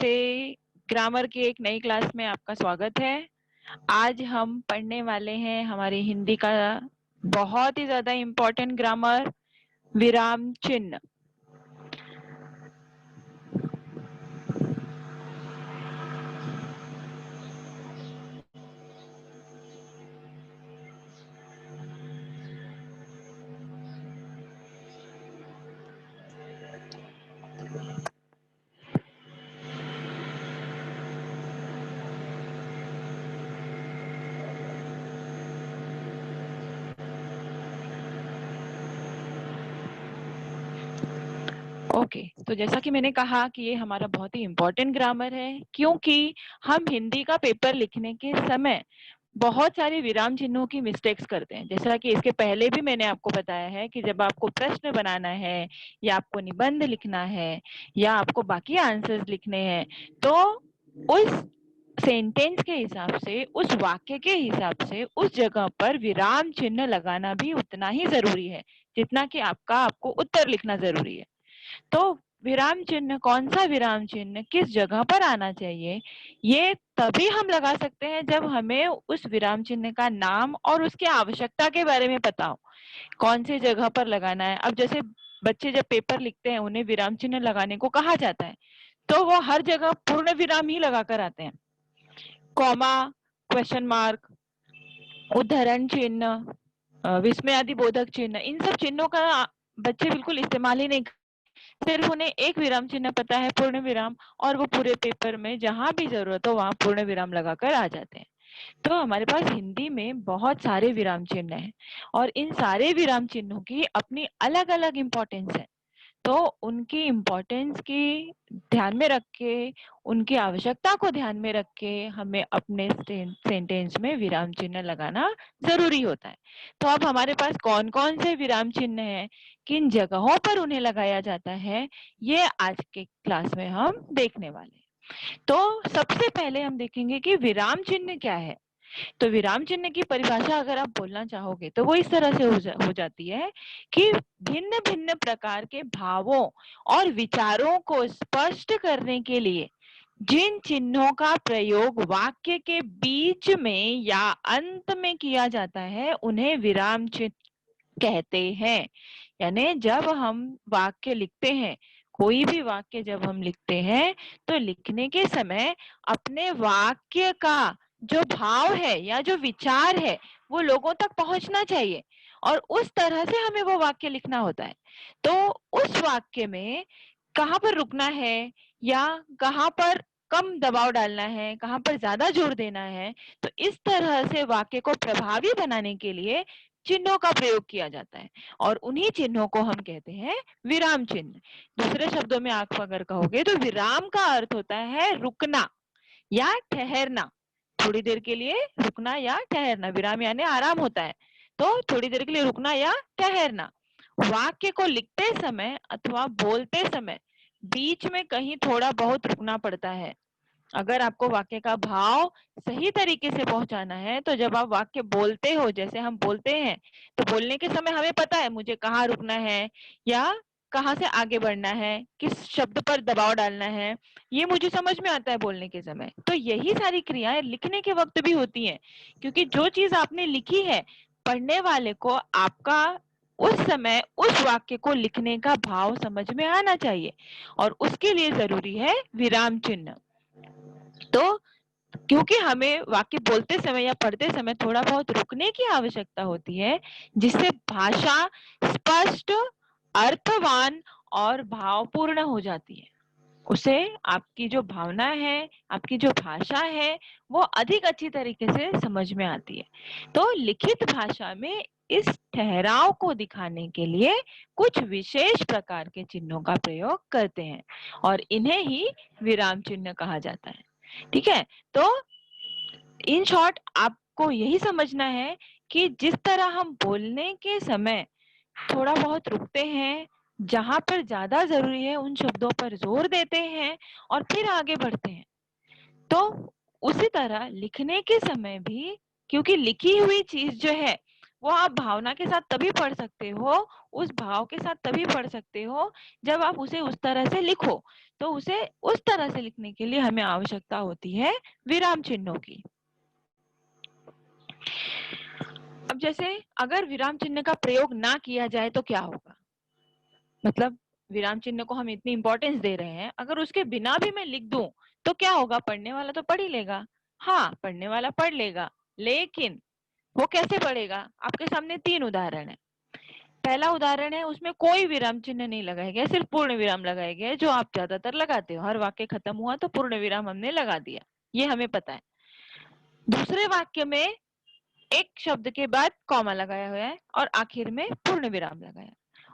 से ग्रामर की एक नई क्लास में आपका स्वागत है। आज हम पढ़ने वाले हैं हमारी हिंदी का बहुत ही ज्यादा इम्पोर्टेंट ग्रामर, विराम चिन्ह। ओके, तो जैसा कि मैंने कहा कि ये हमारा बहुत ही इम्पोर्टेंट ग्रामर है, क्योंकि हम हिंदी का पेपर लिखने के समय बहुत सारे विराम चिन्हों की मिस्टेक्स करते हैं। जैसा कि इसके पहले भी मैंने आपको बताया है कि जब आपको प्रश्न बनाना है या आपको निबंध लिखना है या आपको बाकी आंसर्स लिखने हैं, तो उस सेंटेंस के हिसाब से, उस वाक्य के हिसाब से उस जगह पर विराम चिन्ह लगाना भी उतना ही जरूरी है जितना कि आपको उत्तर लिखना जरूरी है। तो विराम चिन्ह, कौन सा विराम चिन्ह किस जगह पर आना चाहिए, ये तभी हम लगा सकते हैं जब हमें उस विराम चिन्ह का नाम और उसकी आवश्यकता के बारे में पता हो, कौन सी जगह पर लगाना है। अब जैसे बच्चे जब पेपर लिखते हैं, उन्हें विराम चिन्ह लगाने को कहा जाता है, तो वो हर जगह पूर्ण विराम ही लगाकर आते हैं। कॉमा, क्वेश्चन मार्क, उद्धरण चिन्ह, विस्मयादि बोधक चिन्ह, इन सब चिन्हों का बच्चे बिल्कुल इस्तेमाल ही नहीं। सिर्फ उन्हें एक विराम चिन्ह पता है, पूर्ण विराम, और वो पूरे पेपर में जहां भी जरूरत हो वहां पूर्ण विराम लगाकर आ जाते हैं। तो हमारे पास हिंदी में बहुत सारे विराम चिन्ह हैं और इन सारे विराम चिन्हों की अपनी अलग अलग इम्पोर्टेंस है। तो उनकी इम्पोर्टेंस की ध्यान में रख के, उनकी आवश्यकता को ध्यान में रख के हमें अपने सेंटेंस में विराम चिन्ह लगाना जरूरी होता है। तो अब हमारे पास कौन कौन से विराम चिन्ह हैं, किन जगहों पर उन्हें लगाया जाता है, ये आज के क्लास में हम देखने वाले हैं। तो सबसे पहले हम देखेंगे कि विराम चिन्ह क्या है। तो विराम चिन्ह की परिभाषा अगर आप बोलना चाहोगे तो वो इस तरह से हो जाती है कि भिन्न भिन्न प्रकार के भावों और विचारों को स्पष्ट करने के लिए जिन चिन्हों का प्रयोग वाक्य के बीच में या अंत में किया जाता है, उन्हें विराम चिन्ह कहते हैं। यानी जब हम वाक्य लिखते हैं, कोई भी वाक्य जब हम लिखते हैं, तो लिखने के समय अपने वाक्य का जो भाव है या जो विचार है वो लोगों तक पहुंचना चाहिए और उस तरह से हमें वो वाक्य लिखना होता है। तो उस वाक्य में कहाँ पर रुकना है या कहाँ पर कम दबाव डालना है, कहाँ पर ज्यादा जोर देना है, तो इस तरह से वाक्य को प्रभावी बनाने के लिए चिन्हों का प्रयोग किया जाता है और उन्हीं चिन्हों को हम कहते हैं विराम चिन्ह। दूसरे शब्दों में आप अगर कहोगे तो विराम का अर्थ होता है रुकना या ठहरना। थोड़ी देर के लिए रुकना या ठहरना, विराम यानी आराम होता है, तो थोड़ी देर के लिए रुकना या ठहरना। वाक्य को लिखते समय अथवा बोलते समय बीच में कहीं थोड़ा बहुत रुकना पड़ता है। अगर आपको वाक्य का भाव सही तरीके से पहुंचाना है, तो जब आप वाक्य बोलते हो, जैसे हम बोलते हैं, तो बोलने के समय हमें पता है मुझे कहाँ रुकना है या कहाँ से आगे बढ़ना है, किस शब्द पर दबाव डालना है, ये मुझे समझ में आता है बोलने के समय। तो यही सारी क्रियाएं लिखने के वक्त भी होती हैं, क्योंकि जो चीज आपने लिखी है, पढ़ने वाले को आपका उस समय उस वाक्य को लिखने का भाव समझ में आना चाहिए और उसके लिए जरूरी है विराम चिन्ह। तो क्योंकि हमें वाक्य बोलते समय या पढ़ते समय थोड़ा बहुत रुकने की आवश्यकता होती है, जिससे भाषा स्पष्ट, अर्थवान और भावपूर्ण हो जाती है। उसे आपकी जो भावना है, आपकी जो भाषा है, वो अधिक अच्छी तरीके से समझ में आती है। तो लिखित भाषा में इस ठहराव को दिखाने के लिए कुछ विशेष प्रकार के चिन्हों का प्रयोग करते हैं और इन्हें ही विराम चिन्ह कहा जाता है। ठीक है, तो इन शॉर्ट आपको यही समझना है कि जिस तरह हम बोलने के समय थोड़ा बहुत रुकते हैं, जहां पर ज्यादा जरूरी है उन शब्दों पर जोर देते हैं और फिर आगे बढ़ते हैं, तो उसी तरह लिखने के समय भी, क्योंकि लिखी हुई चीज जो है वो आप भावना के साथ तभी पढ़ सकते हो, उस भाव के साथ तभी पढ़ सकते हो जब आप उसे उस तरह से लिखो। तो उसे उस तरह से लिखने के लिए हमें आवश्यकता होती है विराम चिन्हों की। अब जैसे अगर विराम चिन्ह का प्रयोग ना किया जाए तो क्या होगा, मतलब विराम चिन्ह को हम इतनी इंपॉर्टेंस दे रहे हैं, अगर उसके बिना भी मैं लिख दूं तो क्या होगा, पढ़ने वाला तो पढ़ ही लेगा। हाँ, पढ़ने वाला पढ़ लेगा, लेकिन वो कैसे पढ़ेगा? आपके सामने 3 उदाहरण है। पहला उदाहरण है, उसमें कोई विराम चिन्ह नहीं लगाया गया, सिर्फ पूर्ण विराम लगाया गया है, जो आप ज्यादातर लगाते हो। हर वाक्य खत्म हुआ तो पूर्ण विराम हमने लगा दिया, ये हमें पता है। दूसरे वाक्य में एक शब्द के बाद कॉमा लगाया हुआ है और आखिर में पूर्ण विराम लगाया,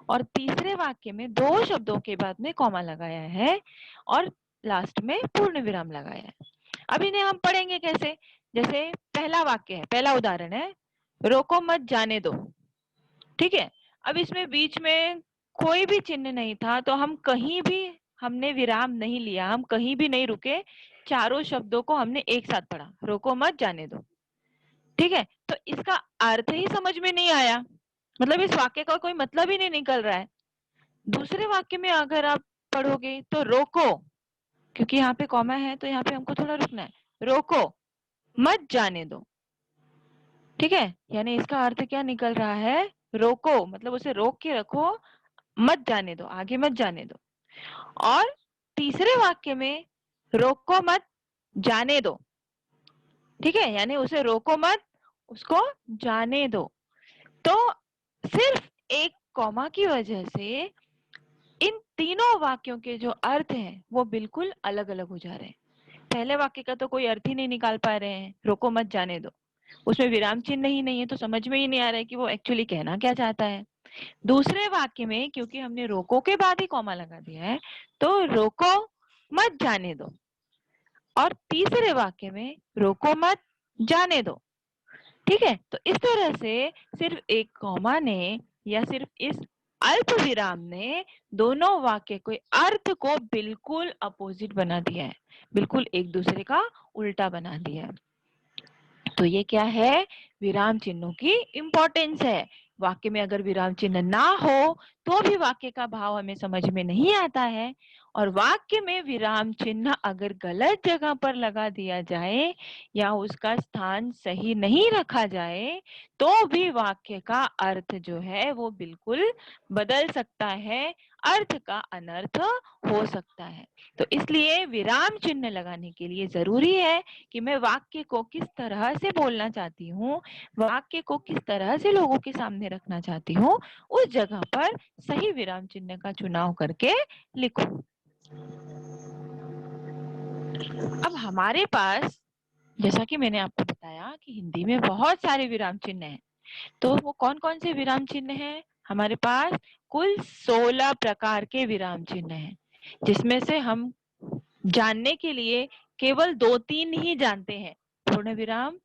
और तीसरे वाक्य में 2 शब्दों के बाद में कॉमा लगाया है और लास्ट में पूर्ण विराम लगाया है। अब इन्हें हम पढ़ेंगे कैसे? जैसे पहला वाक्य है, पहला उदाहरण है, रोको मत जाने दो। ठीक है, अब इसमें बीच में कोई भी चिन्ह नहीं था, तो हम कहीं भी हमने विराम नहीं लिया, हम कहीं भी नहीं रुके, चारों शब्दों को हमने एक साथ पढ़ा, रोको मत जाने दो। ठीक है, तो इसका अर्थ ही समझ में नहीं आया, मतलब इस वाक्य का कोई मतलब ही नहीं निकल रहा है। दूसरे वाक्य में अगर आप पढ़ोगे तो रोको, क्योंकि यहाँ पे कॉमा है तो यहाँ पे हमको थोड़ा रुकना है, रोको मत जाने दो। ठीक है, यानी इसका अर्थ क्या निकल रहा है, रोको मतलब उसे रोक के रखो, मत जाने दो, आगे मत जाने दो। और तीसरे वाक्य में रोको मत जाने दो। ठीक है, यानी उसे रोको मत, उसको जाने दो। तो सिर्फ एक कॉमा की वजह से इन तीनों वाक्यों के जो अर्थ हैं वो बिल्कुल अलग अलग हो जा रहे हैं। पहले वाक्य का तो कोई अर्थ ही नहीं निकाल पा रहे हैं, रोको मत जाने दो, उसमें विराम चिन्ह ही नहीं है, तो समझ में ही नहीं आ रहा है कि वो एक्चुअली कहना क्या चाहता है। दूसरे वाक्य में क्योंकि हमने रोको के बाद ही कॉमा लगा दिया है, तो रोको मत जाने दो, और तीसरे वाक्य में रोको मत जाने दो। ठीक है, तो इस तरह से सिर्फ एक कॉमा ने या सिर्फ इस अल्प विराम ने दोनों वाक्य के अर्थ को बिल्कुल अपोजिट बना दिया है, बिल्कुल एक दूसरे का उल्टा बना दिया है। तो ये क्या है, विराम चिन्हों की इंपॉर्टेंस है। वाक्य में अगर विराम चिन्ह ना हो तो भी वाक्य का भाव हमें समझ में नहीं आता है, और वाक्य में विराम चिन्ह अगर गलत जगह पर लगा दिया जाए या उसका स्थान सही नहीं रखा जाए तो भी वाक्य का अर्थ जो है वो बिल्कुल बदल सकता है, अर्थ का अनर्थ हो सकता है। तो इसलिए विराम चिन्ह लगाने के लिए जरूरी है कि मैं वाक्य को किस तरह से बोलना चाहती हूँ, वाक्य को किस तरह से लोगों के सामने रखना चाहती हूँ, उस जगह पर सही विराम चिन्ह का चुनाव करके लिखूं। अब हमारे पास, जैसा कि मैंने आपको बताया कि हिंदी में बहुत सारे विराम चिन्ह हैं, तो वो कौन कौन से विराम चिन्ह हैं? हमारे पास कुल 16 प्रकार के विराम चिन्ह हैं, जिसमें से हम जानने के लिए केवल 2-3 ही जानते हैं, पूर्ण विराम,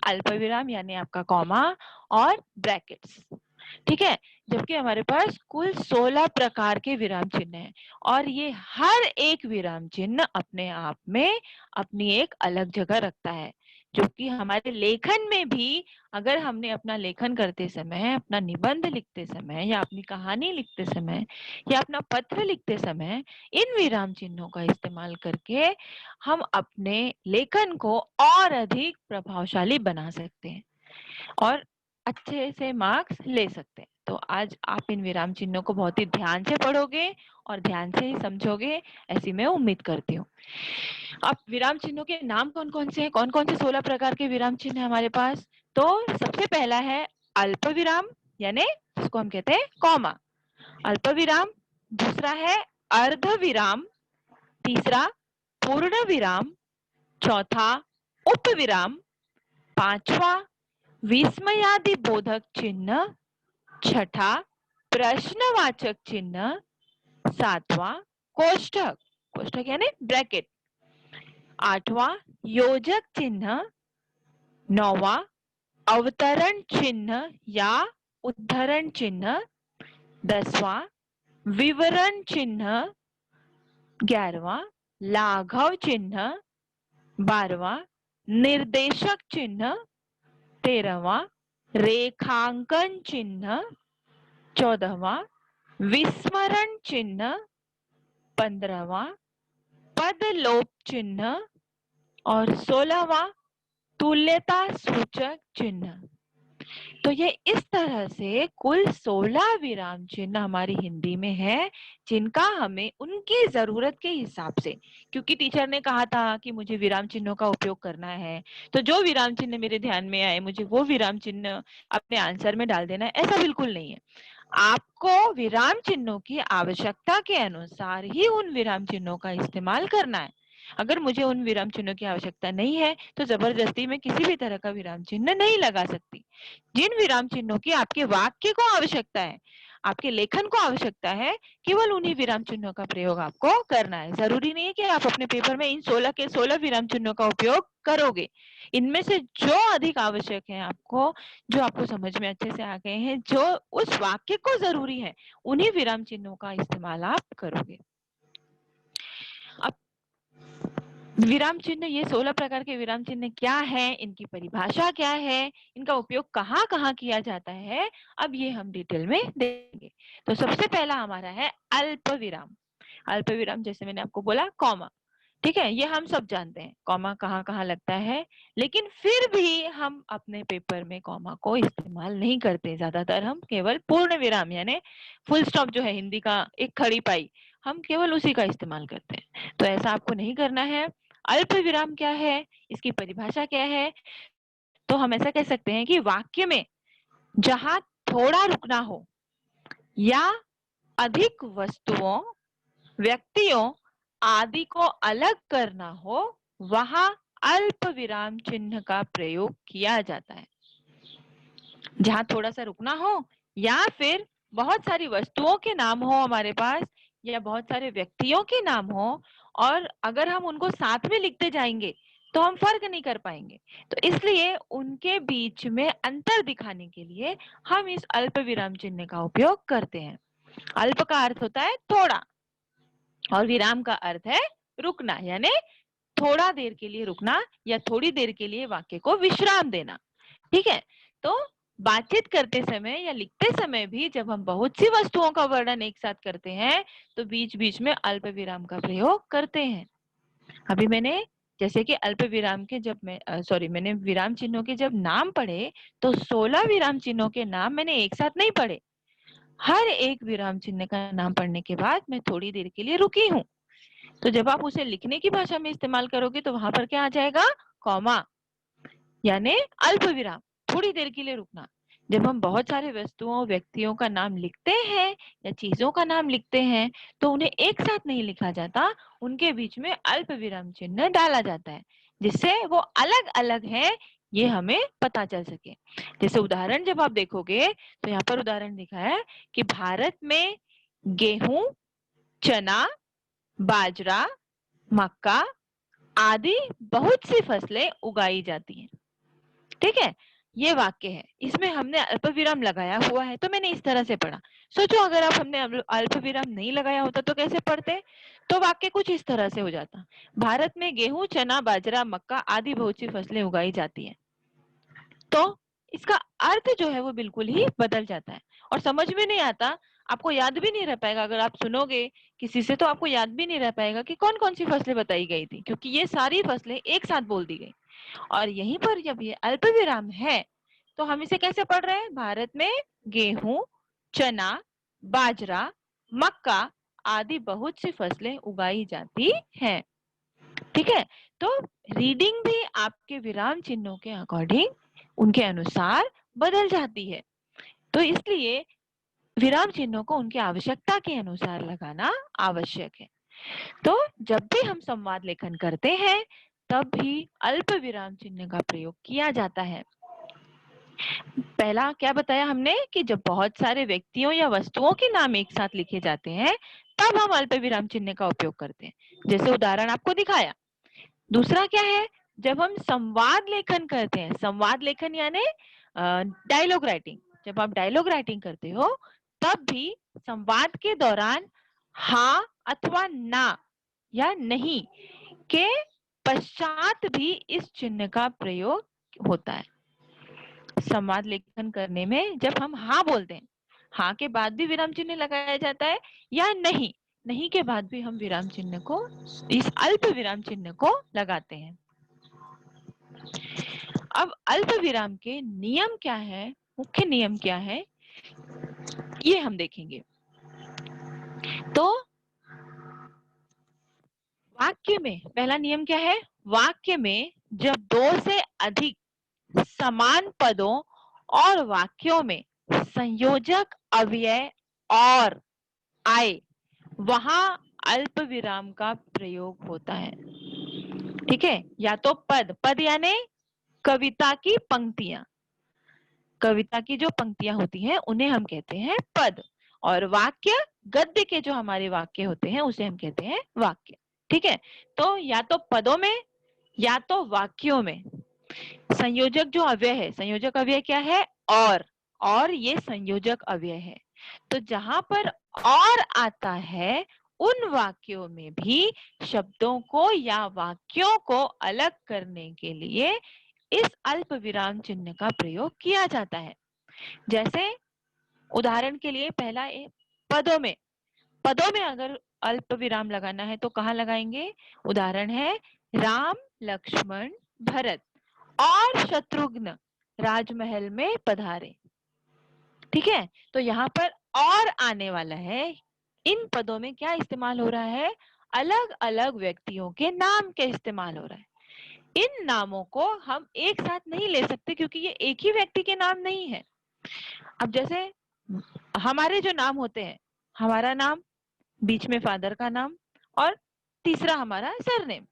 अल्प विराम यानी आपका कॉमा और ब्रैकेट्स। ठीक है, जबकि हमारे पास कुल 16 प्रकार के विराम चिन्ह हैं, और ये हर एक विराम चिन्ह अपने आप में अपनी एक अलग जगह रखता है, जो कि हमारे लेखन में भी, अगर हमने अपना लेखन करते समय, अपना निबंध लिखते समय या अपनी कहानी लिखते समय या अपना पत्र लिखते समय इन विराम चिन्हों का इस्तेमाल करके हम अपने लेखन को और अधिक प्रभावशाली बना सकते हैं और अच्छे से मार्क्स ले सकते हैं। तो आज आप इन विराम चिन्हों को बहुत ही ध्यान से पढ़ोगे और ध्यान से ही समझोगे, ऐसी मैं उम्मीद करती हूँ। अब विराम चिन्हों के नाम कौन कौन से हैं, कौन कौन से 16 प्रकार के विराम चिन्ह है हमारे पास? तो सबसे पहला है अल्प विराम, यानी जिसको हम कहते हैं कॉमा, अल्प विराम। दूसरा है अर्ध विराम, तीसरा पूर्ण विराम, चौथा उप विराम, पांचवा विस्मयादि बोधक चिन्ह, छठा प्रश्नवाचक चिन्ह, सातवां कोष्ठक, कोष्ठक यानी ब्रैकेट, आठवां योजक चिन्ह, नौवां अवतरण चिन्ह या उद्धरण चिन्ह, 10वां विवरण चिन्ह, 11वां लाघव चिन्ह, 12वां निर्देशक चिन्ह, 13वां रेखांकन चिन्ह 14वां, विस्मरण चिन्ह 15वां, पद लोप चिन्ह और 16वां तुल्यता सूचक चिन्ह। तो ये इस तरह से कुल 16 विराम चिन्ह हमारी हिंदी में है, जिनका हमें उनकी जरूरत के हिसाब से, क्योंकि टीचर ने कहा था कि मुझे विराम चिन्हों का उपयोग करना है, तो जो विराम चिन्ह मेरे ध्यान में आए मुझे वो विराम चिन्ह अपने आंसर में डाल देना है, ऐसा बिल्कुल नहीं है। आपको विराम चिन्हों की आवश्यकता के अनुसार ही उन विराम चिन्हों का इस्तेमाल करना है। अगर मुझे उन विराम चिन्हों की आवश्यकता नहीं है तो जबरदस्ती मैं किसी भी तरह का विराम चिन्ह नहीं लगा सकती। जिन विराम चिन्हों की आपके वाक्य को आवश्यकता है, आपके लेखन को आवश्यकता है, केवल उन्हीं विराम चिन्हों का प्रयोग आपको करना है। जरूरी नहीं है कि आप अपने पेपर में इन 16 के 16 विराम चिन्हों का उपयोग करोगे। इनमें से जो अधिक आवश्यक है आपको, जो आपको समझ में अच्छे से आ गए हैं, जो उस वाक्य को जरूरी है, उन्हीं विराम चिन्हों का इस्तेमाल आप करोगे। अब विराम चिन्ह, ये 16 प्रकार के विराम चिन्ह क्या है, इनकी परिभाषा क्या है, इनका उपयोग कहाँ कहाँ किया जाता है, अब ये हम डिटेल में देखेंगे। तो सबसे पहला हमारा है अल्प विराम। अल्प विराम जैसे मैंने आपको बोला कॉमा, ठीक है, ये हम सब जानते हैं कॉमा कहाँ कहाँ लगता है, लेकिन फिर भी हम अपने पेपर में कॉमा को इस्तेमाल नहीं करते। ज्यादातर हम केवल पूर्ण विराम यानी फुल स्टॉप जो है हिंदी का एक खड़ी पाई, हम केवल उसी का इस्तेमाल करते हैं। तो ऐसा आपको नहीं करना है। अल्प विराम क्या है, इसकी परिभाषा क्या है, तो हम ऐसा कह सकते हैं कि वाक्य में जहां थोड़ा रुकना हो या अधिक वस्तुओं, व्यक्तियों आदि को अलग करना हो, वहां अल्प विराम चिन्ह का प्रयोग किया जाता है। जहां थोड़ा सा रुकना हो या फिर बहुत सारी वस्तुओं के नाम हो हमारे पास, या बहुत सारे व्यक्तियों के नाम हो, और अगर हम उनको साथ में लिखते जाएंगे तो हम फर्क नहीं कर पाएंगे, तो इसलिए उनके बीच में अंतर दिखाने के लिए हम इस अल्प विराम चिन्ह का उपयोग करते हैं। अल्प का अर्थ होता है थोड़ा और विराम का अर्थ है रुकना, यानी थोड़ा देर के लिए रुकना या थोड़ी देर के लिए वाक्य को विश्राम देना। ठीक है, तो बातचीत करते समय या लिखते समय भी जब हम बहुत सी वस्तुओं का वर्णन एक साथ करते हैं तो बीच बीच में अल्प विराम का प्रयोग करते हैं। अभी मैंने जैसे कि अल्प विराम के जब मैंने विराम चिन्हों के जब नाम पढ़े तो 16 विराम चिन्हों के नाम मैंने एक साथ नहीं पढ़े। हर एक विराम चिन्ह का नाम पढ़ने के बाद मैं थोड़ी देर के लिए रुकी हूँ। तो जब आप उसे लिखने की भाषा में इस्तेमाल करोगे तो वहां पर क्या आ जाएगा, कॉमा, यानी अल्प विराम, थोड़ी देर के लिए रुकना। जब हम बहुत सारे वस्तुओं व्यक्तियों का नाम लिखते हैं या चीजों का नाम लिखते हैं तो उन्हें एक साथ नहीं लिखा जाता, उनके बीच में अल्प विराम चिन्ह डाला जाता है जिससे वो अलग अलग है ये हमें पता चल सके। जैसे उदाहरण जब आप देखोगे तो यहाँ पर उदाहरण दिखा है कि भारत में गेहूं, चना, बाजरा, मक्का आदि बहुत सी फसलें उगाई जाती हैं। ठीक है, ये वाक्य है, इसमें हमने अल्प विराम लगाया हुआ है तो मैंने इस तरह से पढ़ा। सोचो अगर आप हमने अल्प विराम नहीं लगाया होता तो कैसे पढ़ते, तो वाक्य कुछ इस तरह से हो जाता, भारत में गेहूं, चना, बाजरा, मक्का आदि बहुत सी फसलें उगाई जाती हैं। तो इसका अर्थ जो है वो बिल्कुल ही बदल जाता है और समझ में नहीं आता, आपको याद भी नहीं रह पाएगा। अगर आप सुनोगे किसी से तो आपको याद भी नहीं रह पाएगा कि कौन कौन सी फसलें बताई गई थी, क्योंकि ये सारी फसलें एक साथ बोल दी गई। और यहीं पर जब ये अल्प विराम है तो हम इसे कैसे पढ़ रहे हैं, भारत में गेहूं, चना, बाजरा, मक्का आदि बहुत सी फसलें उगाई जाती हैं। ठीक है, तो रीडिंग भी आपके विराम चिन्हों के अकॉर्डिंग, उनके अनुसार बदल जाती है। तो इसलिए विराम चिन्हों को उनकी आवश्यकता के अनुसार लगाना आवश्यक है। तो जब भी हम संवाद लेखन करते हैं तब भी अल्प विराम चिन्ह का प्रयोग किया जाता है। पहला क्या बताया हमने कि जब बहुत सारे व्यक्तियों या वस्तुओं के नाम एक साथ लिखे जाते हैं तब हम अल्प विराम चिन्ह का उपयोग करते हैं, जैसे उदाहरण आपको दिखाया। दूसरा क्या है, जब हम संवाद लेखन करते हैं, संवाद लेखन यानी डायलॉग राइटिंग, जब आप डायलॉग राइटिंग करते हो तब भी संवाद के दौरान हाँ अथवा ना या नहीं के पश्चात भी इस चिन्ह का प्रयोग होता है। संवाद लेखन करने में जब हम हाँ बोलते हैं, हाँ के बाद भी विराम चिन्ह लगाया जाता है या नहीं, नहीं के बाद भी हम विराम चिन्ह को, इस अल्प विराम चिन्ह को लगाते हैं। अब अल्प विराम के नियम क्या है, मुख्य नियम क्या है, ये हम देखेंगे। तो वाक्य में पहला नियम क्या है, वाक्य में जब दो से अधिक समान पदों और वाक्यों में संयोजक अव्यय और आए, वहां अल्प विराम का प्रयोग होता है। ठीक है, या तो पद, पद यानी कविता की पंक्तियां, कविता की जो पंक्तियां होती हैं उन्हें हम कहते हैं पद, और वाक्य गद्य के जो हमारे वाक्य होते हैं उसे हम कहते हैं वाक्य। ठीक है, तो या तो पदों में या तो वाक्यों में संयोजक जो अव्यय है, संयोजक अव्यय क्या है, और ये संयोजक अव्यय है। तो जहां पर और आता है उन वाक्यों में भी शब्दों को या वाक्यों को अलग करने के लिए इस अल्प विराम चिन्ह का प्रयोग किया जाता है। जैसे उदाहरण के लिए पहला पदों में, पदों में अगर अल्प विराम लगाना है तो कहाँ लगाएंगे, उदाहरण है राम लक्ष्मण भरत और शत्रुघ्न राजमहल में पधारे। ठीक है, तो यहाँ पर और आने वाला है, इन पदों में क्या इस्तेमाल हो रहा है, अलग अलग व्यक्तियों के नाम के इस्तेमाल हो रहा है। इन नामों को हम एक साथ नहीं ले सकते क्योंकि ये एक ही व्यक्ति के नाम नहीं है। अब जैसे हमारे जो नाम होते हैं, हमारा नाम, बीच में फादर का नाम और तीसरा हमारा सरनेम,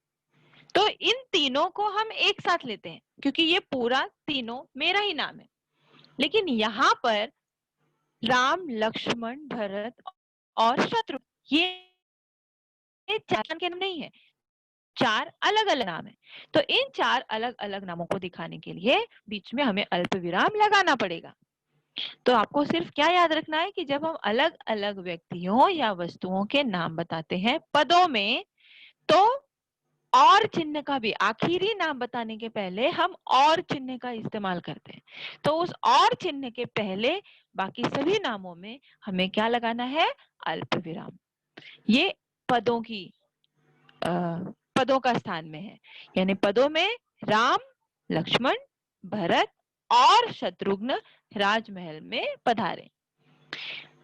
तो इन तीनों को हम एक साथ लेते हैं क्योंकि ये पूरा तीनों मेरा ही नाम है। लेकिन यहाँ पर राम लक्ष्मण भरत और शत्रु, ये चार के नाम नहीं है, चार अलग अलग नाम है। तो इन चार अलग अलग नामों को दिखाने के लिए बीच में हमें अल्प विराम लगाना पड़ेगा। तो आपको सिर्फ क्या याद रखना है कि जब हम अलग अलग व्यक्तियों या वस्तुओं के नाम बताते हैं पदों में, तो और चिन्ह का भी, आखिरी नाम बताने के पहले हम और चिन्ह का इस्तेमाल करते हैं। तो उस और चिन्ह के पहले बाकी सभी नामों में हमें क्या लगाना है, अल्प विराम। ये पदों की पदों का स्थान में है, यानी पदों में राम लक्ष्मण भरत और शत्रुघ्न राजमहल में पधारे।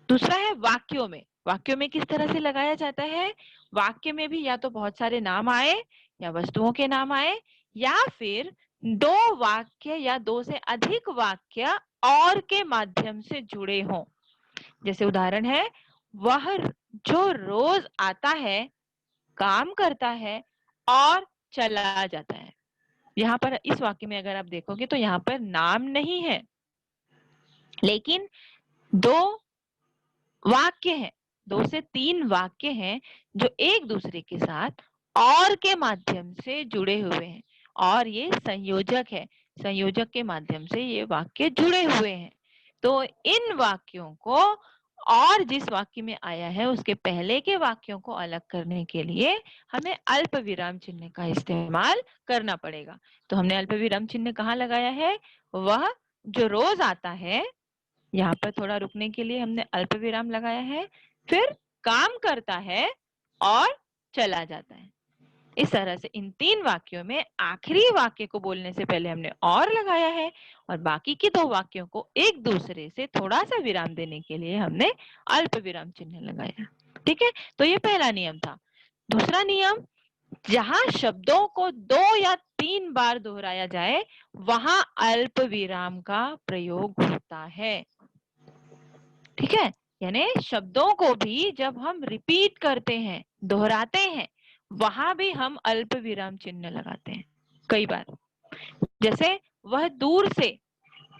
दूसरा है वाक्यों में, वाक्यों में किस तरह से लगाया जाता है, वाक्य में भी या तो बहुत सारे नाम आए या वस्तुओं के नाम आए, या फिर दो वाक्य या दो से अधिक वाक्य और के माध्यम से जुड़े हों। जैसे उदाहरण है, वह जो रोज आता है, काम करता है और चला जाता है। यहाँ पर इस वाक्य में अगर आप देखोगे तो यहाँ पर नाम नहीं है, लेकिन दो वाक्य हैं, दो से तीन वाक्य हैं जो एक दूसरे के साथ और के माध्यम से जुड़े हुए हैं, और ये संयोजक है, संयोजक के माध्यम से ये वाक्य जुड़े हुए हैं। तो इन वाक्यों को और जिस वाक्य में आया है उसके पहले के वाक्यों को अलग करने के लिए हमें अल्प विराम चिन्ह का इस्तेमाल करना पड़ेगा। तो हमने अल्प विराम चिन्ह कहाँ लगाया है, वह जो रोज आता है, यहाँ पर थोड़ा रुकने के लिए हमने अल्प विराम लगाया है, फिर काम करता है और चला जाता है। इस तरह से इन तीन वाक्यों में आखिरी वाक्य को बोलने से पहले हमने और लगाया है, और बाकी के दो वाक्यों को एक दूसरे से थोड़ा सा विराम देने के लिए हमने अल्प विराम चिन्ह लगाया। ठीक है, तो ये पहला नियम था। दूसरा नियम, जहां शब्दों को दो या तीन बार दोहराया जाए वहां अल्प विराम का प्रयोग होता है। ठीक है, यानी शब्दों को भी जब हम रिपीट करते हैं, दोहराते हैं, वहां भी हम अल्प विराम चिन्ह लगाते हैं कई बार। जैसे वह दूर से,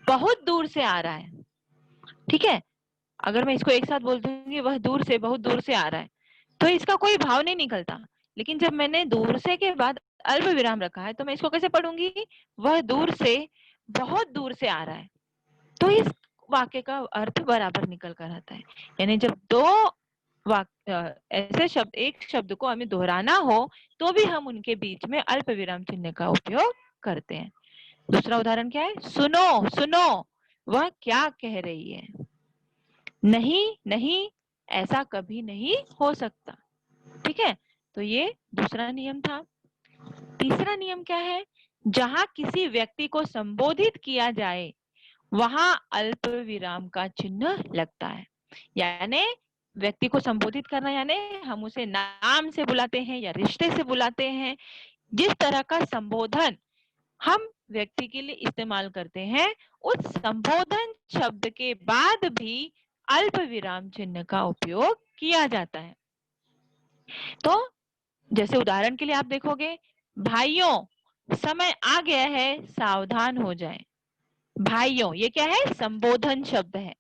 बहुत दूर से आ रहा है। ठीक है, अगर मैं इसको एक साथ बोल दूंगी वह दूर से, बहुत दूर से आ रहा है, तो इसका कोई भाव नहीं निकलता। लेकिन जब मैंने दूर से के बाद अल्प विराम रखा है तो मैं इसको कैसे पढ़ूंगी, वह दूर से बहुत दूर से आ रहा है, तो इस वाक्य का अर्थ बराबर निकल कर आता है। यानी जब दो वाक्य, ऐसे शब्द, एक शब्द को हमें दोहराना हो तो भी हम उनके बीच में अल्प विराम चिन्ह का उपयोग करते हैं। दूसरा उदाहरण क्या है? सुनो सुनो, वह क्या कह रही है? नहीं नहीं, ऐसा कभी नहीं हो सकता। ठीक है, तो ये दूसरा नियम था। तीसरा नियम क्या है? जहां किसी व्यक्ति को संबोधित किया जाए वहां अल्प विराम का चिन्ह लगता है। यानी व्यक्ति को संबोधित करना यानी हम उसे नाम से बुलाते हैं या रिश्ते से बुलाते हैं। जिस तरह का संबोधन हम व्यक्ति के लिए इस्तेमाल करते हैं, उस संबोधन शब्द के बाद भी अल्प विराम चिन्ह का उपयोग किया जाता है। तो जैसे उदाहरण के लिए आप देखोगे, भाइयों समय आ गया है, सावधान हो जाएं। भाइयों, ये क्या है? संबोधन शब्द है।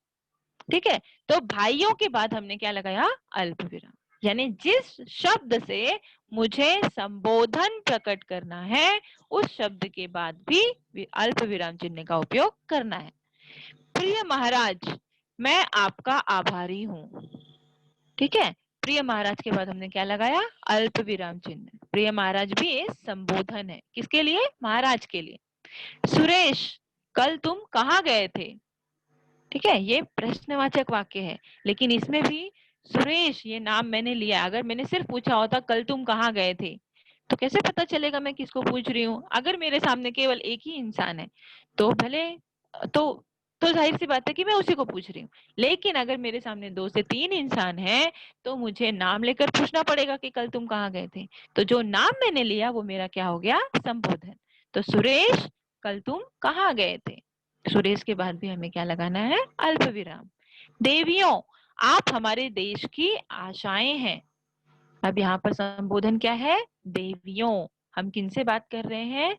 ठीक है, तो भाइयों के बाद हमने क्या लगाया? अल्प विराम। यानी जिस शब्द से मुझे संबोधन प्रकट करना है, उस शब्द के बाद भी अल्प विराम चिन्ह का उपयोग करना है। प्रिय महाराज, मैं आपका आभारी हूँ। ठीक है, प्रिय महाराज के बाद हमने क्या लगाया? अल्प विराम चिन्ह। प्रिय महाराज भी एक संबोधन है। किसके लिए? महाराज के लिए। सुरेश, कल तुम कहाँ गए थे? ठीक है, ये प्रश्नवाचक वाक्य है, लेकिन इसमें भी सुरेश ये नाम मैंने लिया। अगर मैंने सिर्फ पूछा होता कल तुम कहाँ गए थे, तो कैसे पता चलेगा मैं किसको पूछ रही हूँ? अगर मेरे सामने केवल एक ही इंसान है तो भले तो जाहिर सी बात है कि मैं उसी को पूछ रही हूँ। लेकिन अगर मेरे सामने 2 से 3 इंसान हैं तो मुझे नाम लेकर पूछना पड़ेगा कि कल तुम कहाँ गए थे। तो जो नाम मैंने लिया वो मेरा क्या हो गया? संबोधन। तो सुरेश, कल तुम कहाँ गए थे? सुरेश के बाद भी हमें क्या लगाना है? अल्प विराम। देवियों, आप हमारे देश की आशाएं हैं। अब यहाँ पर संबोधन क्या है? देवियों। हम किनसे बात कर रहे हैं?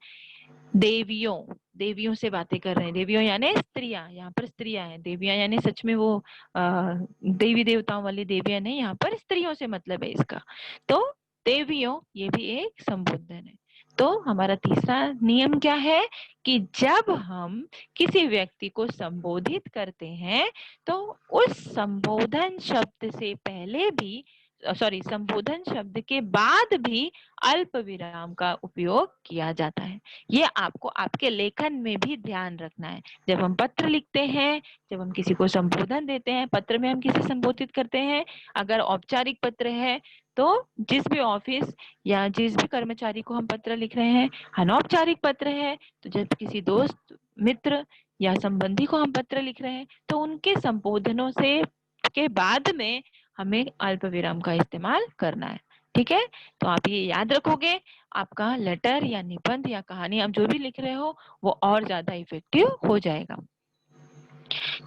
देवियों। देवियों से बातें कर रहे हैं। देवियों यानी स्त्रियां, यहाँ पर स्त्रियां हैं। देवियां यानी सच में वो देवी देवताओं वाली देवियां नहीं, यहाँ पर स्त्रियों से मतलब है इसका। तो देवियों ये भी एक संबोधन है। तो हमारा तीसरा नियम क्या है कि जब हम किसी व्यक्ति को संबोधित करते हैं तो उस संबोधन शब्द से पहले भी संबोधन शब्द के बाद भी अल्प विराम का उपयोग किया जाता है। ये आपको आपके लेखन में भी ध्यान रखना है। जब हम पत्र लिखते हैं, जब हम किसी को संबोधन देते हैं, पत्र में हम किसे संबोधित करते हैं, अगर औपचारिक पत्र है तो जिस भी ऑफिस या जिस भी कर्मचारी को हम पत्र लिख रहे हैं, अनौपचारिक पत्र है तो जब किसी दोस्त, मित्र या संबंधी को हम पत्र लिख रहे हैं तो उनके संबोधनों से के बाद में हमें अल्प विराम का इस्तेमाल करना है। ठीक है, तो आप ये याद रखोगे, आपका लेटर या निबंध या कहानी आप जो भी लिख रहे हो वो और ज्यादा इफेक्टिव हो जाएगा।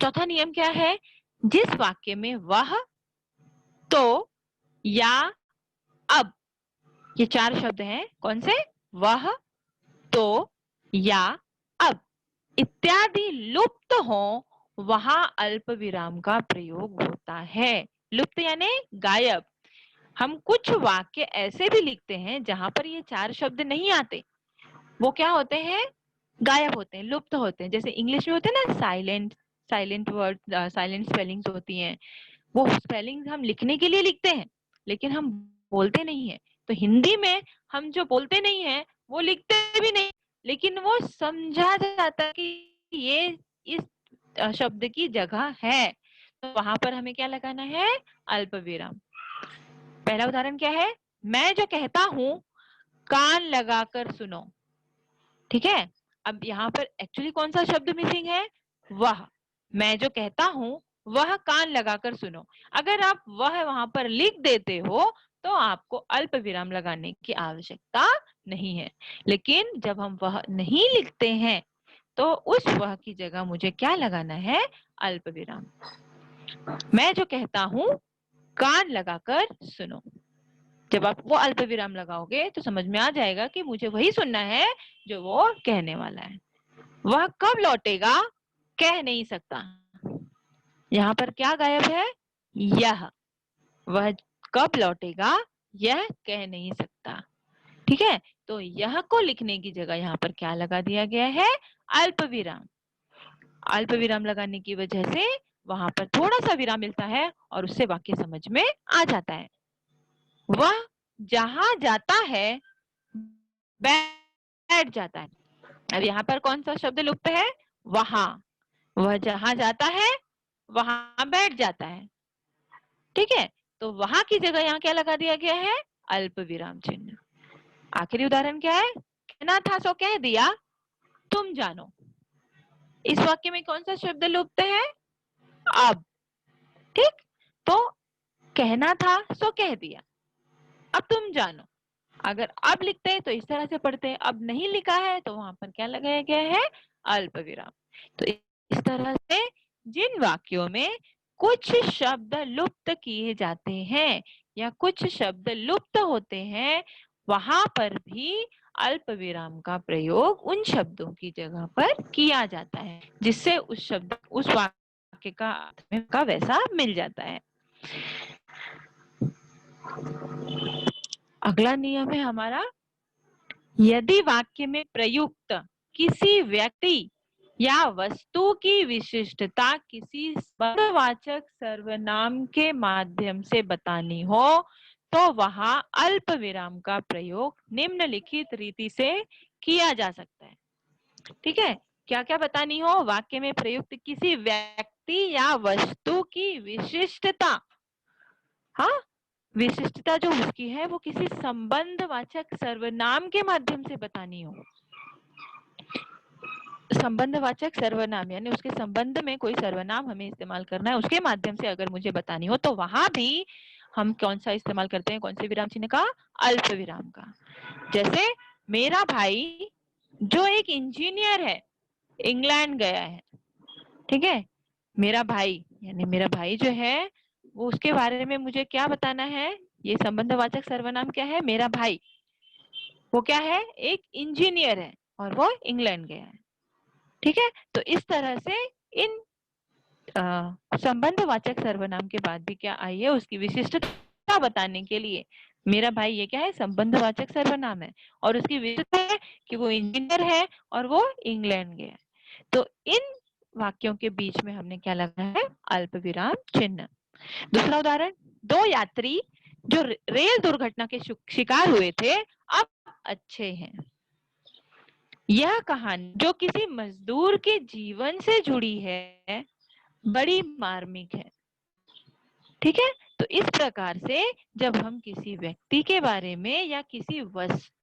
चौथा नियम क्या है? जिस वाक्य में वह, तो, या, अब, ये 4 शब्द हैं। कौन से? वह, तो, या, अब इत्यादि लुप्त हो वहां अल्प विराम का प्रयोग होता है। लुप्त यानी गायब। हम कुछ वाक्य ऐसे भी लिखते हैं जहां पर ये 4 शब्द नहीं आते, वो क्या होते हैं? गायब होते हैं, लुप्त होते हैं। जैसे इंग्लिश में होते हैं ना silent, silent word, silent spellings होती हैं। वो स्पेलिंग हम लिखने के लिए लिखते हैं लेकिन हम बोलते नहीं है। तो हिंदी में हम जो बोलते नहीं है वो लिखते भी नहीं, लेकिन वो समझा जाता है कि ये इस शब्द की जगह है। तो वहां पर हमें क्या लगाना है? अल्प विराम। पहला उदाहरण क्या है? मैं जो कहता हूं कान लगाकर सुनो। ठीक है, अब यहाँ पर एक्चुअली कौन सा शब्द मिसिंग है? वह। मैं जो कहता हूं वह कान लगाकर सुनो। अगर आप वह वहां पर लिख देते हो तो आपको अल्प विराम लगाने की आवश्यकता नहीं है। लेकिन जब हम वह नहीं लिखते हैं तो उस वह की जगह मुझे क्या लगाना है? अल्प विराम। मैं जो कहता हूं कान लगाकर सुनो। जब आप वो अल्प विराम लगाओगे तो समझ में आ जाएगा कि मुझे वही सुनना है जो वो कहने वाला है। वह कब लौटेगा? कह नहीं सकता। यहाँ पर क्या गायब है? यह। वह कब लौटेगा यह कह नहीं सकता। ठीक है, तो यह को लिखने की जगह यहाँ पर क्या लगा दिया गया है? अल्प विराम। अल्प विराम लगाने की वजह से वहां पर थोड़ा सा विराम मिलता है और उससे वाक्य समझ में आ जाता है। वह जहां जाता है बैठ जाता है। अब यहाँ पर कौन सा शब्द लुप्त है? वहां। वह जहां जाता है वहां बैठ जाता है। ठीक है, तो वहां की जगह यहाँ क्या लगा दिया गया है? अल्प विराम चिन्ह। आखिरी उदाहरण क्या है? कहना था सो कह दिया, तुम जानो। इस वाक्य में कौन सा शब्द लुप्त है? अब। ठीक, तो कहना था सो कह दिया, अब तुम जानो। अगर अब लिखते हैं तो इस तरह से पढ़ते हैं, अब नहीं लिखा है तो वहां पर क्या लगाया गया है? अल्प विराम। तो इस तरह से जिन वाक्यों में कुछ शब्द लुप्त किए जाते हैं या कुछ शब्द लुप्त होते हैं, वहां पर भी अल्प विराम का प्रयोग उन शब्दों की जगह पर किया जाता है, जिससे उस शब्द उस वाक्य का अर्थ का वैसा मिल जाता है। अगला नियम है हमारा, यदि वाक्य में प्रयुक्त किसी व्यक्ति या वस्तु की विशिष्टता किसी संबंधवाचक सर्वनाम के माध्यम से बतानी हो तो वहां अल्प विराम का प्रयोग निम्नलिखित रीति से किया जा सकता है। ठीक है, क्या क्या बतानी हो? वाक्य में प्रयुक्त किसी व्यक्ति या वस्तु की विशिष्टता। हाँ, विशिष्टता जो उसकी है वो किसी संबंधवाचक सर्वनाम के माध्यम से बतानी हो। संबंधवाचक सर्वनाम यानी उसके संबंध में कोई सर्वनाम हमें इस्तेमाल करना है, उसके माध्यम से अगर मुझे बतानी हो तो वहां भी हम कौन सा इस्तेमाल करते हैं? कौन से विराम चिन्ह का? अल्प विराम का। जैसे मेरा भाई जो एक इंजीनियर है, इंग्लैंड गया है। ठीक है, मेरा भाई यानी मेरा भाई जो है वो, उसके बारे में मुझे क्या बताना है? ये संबंधवाचक सर्वनाम क्या है? मेरा भाई। वो क्या है? एक इंजीनियर है और वो इंग्लैंड गया है। ठीक है, तो इस तरह से इन संबंधवाचक सर्वनाम के बाद भी क्या आई है? उसकी विशिष्टता बताने के लिए मेरा भाई ये क्या है? संबंधवाचक सर्वनाम है और उसकी विशिष्टता है कि वो इंजीनियर है और वो इंग्लैंड गया है। तो इन वाक्यों के बीच में हमने क्या लगाया है? अल्प विराम चिन्ह। दूसरा उदाहरण, दो यात्री जो रेल दुर्घटना के शिकार हुए थे अब अच्छे हैं। यह कहानी जो किसी मजदूर के जीवन से जुड़ी है बड़ी मार्मिक है। ठीक है, तो इस प्रकार से जब हम किसी व्यक्ति के बारे में या किसी वस्तु,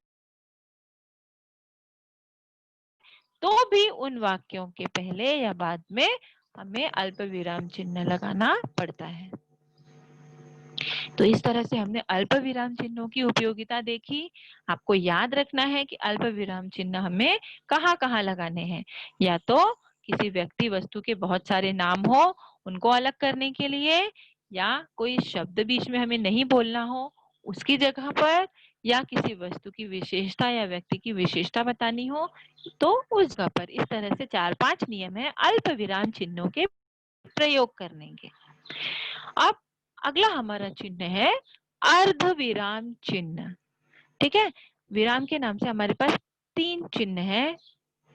तो भी उन वाक्यों के पहले या बाद में हमें अल्प विराम चिन्ह लगाना पड़ता है। तो इस तरह से हमने अल्प विराम चिन्हों की उपयोगिता देखी। आपको याद रखना है कि अल्प विराम चिन्ह हमें कहाँ कहाँ लगाने हैं। या तो किसी व्यक्ति वस्तु के बहुत सारे नाम हो उनको अलग करने के लिए, या कोई शब्द बीच में हमें नहीं बोलना हो उसकी जगह पर, या किसी वस्तु की विशेषता या व्यक्ति की विशेषता बतानी हो तो उस जगह पर। इस तरह से 4-5 नियम है अल्प विराम चिन्हों के प्रयोग करने के। अब अगला हमारा चिन्ह है अर्ध विराम चिन्ह। ठीक है, विराम के नाम से हमारे पास 3 चिन्ह है,